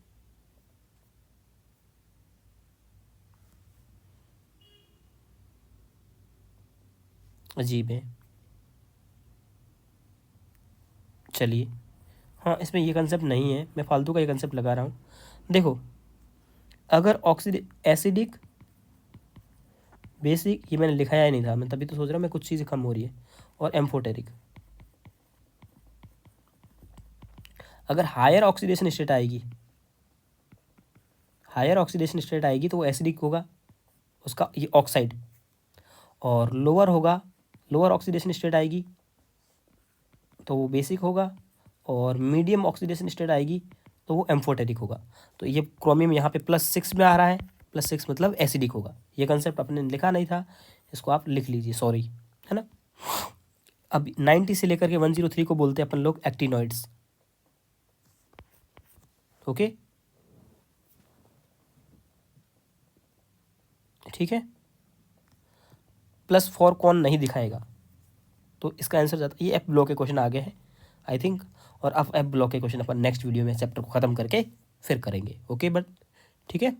अजीब है। चलिए, हाँ इसमें ये कंसेप्ट नहीं है, मैं फालतू का ये कंसेप्ट लगा रहा हूँ। देखो अगर एसिडिक बेसिक, ये मैंने लिखाया ही नहीं था, मैं तभी तो सोच रहा हूँ मैं कुछ चीज़ें कम हो रही है, और एम्फोटेरिक, अगर हायर ऑक्सीडेशन स्टेट आएगी, हायर ऑक्सीडेशन स्टेट आएगी तो वो एसिडिक होगा, उसका ये ऑक्साइड, और लोअर होगा, लोअर ऑक्सीडेशन स्टेट आएगी तो वो बेसिक होगा, और मीडियम ऑक्सीडेशन स्टेट आएगी तो वो एम्फोटेरिक होगा। तो ये क्रोमियम यहाँ पे +6 में आ रहा है, +6 मतलब एसिडिक होगा। ये कंसेप्ट अपने लिखा नहीं था, इसको आप लिख लीजिए, सॉरी, है ना। अब 90 से लेकर के 103 को बोलते हैं अपन लोग एक्टिनॉइड्स। ओके, ठीक है। +4 कौन नहीं दिखाएगा, तो इसका आंसर जाता है, ये एफ ब्लॉक के क्वेश्चन आ गए हैं आई थिंक, और अब एफ ब्लॉक के क्वेश्चन अपन नेक्स्ट वीडियो में चैप्टर को ख़त्म करके फिर करेंगे। ओके बट ठीक है।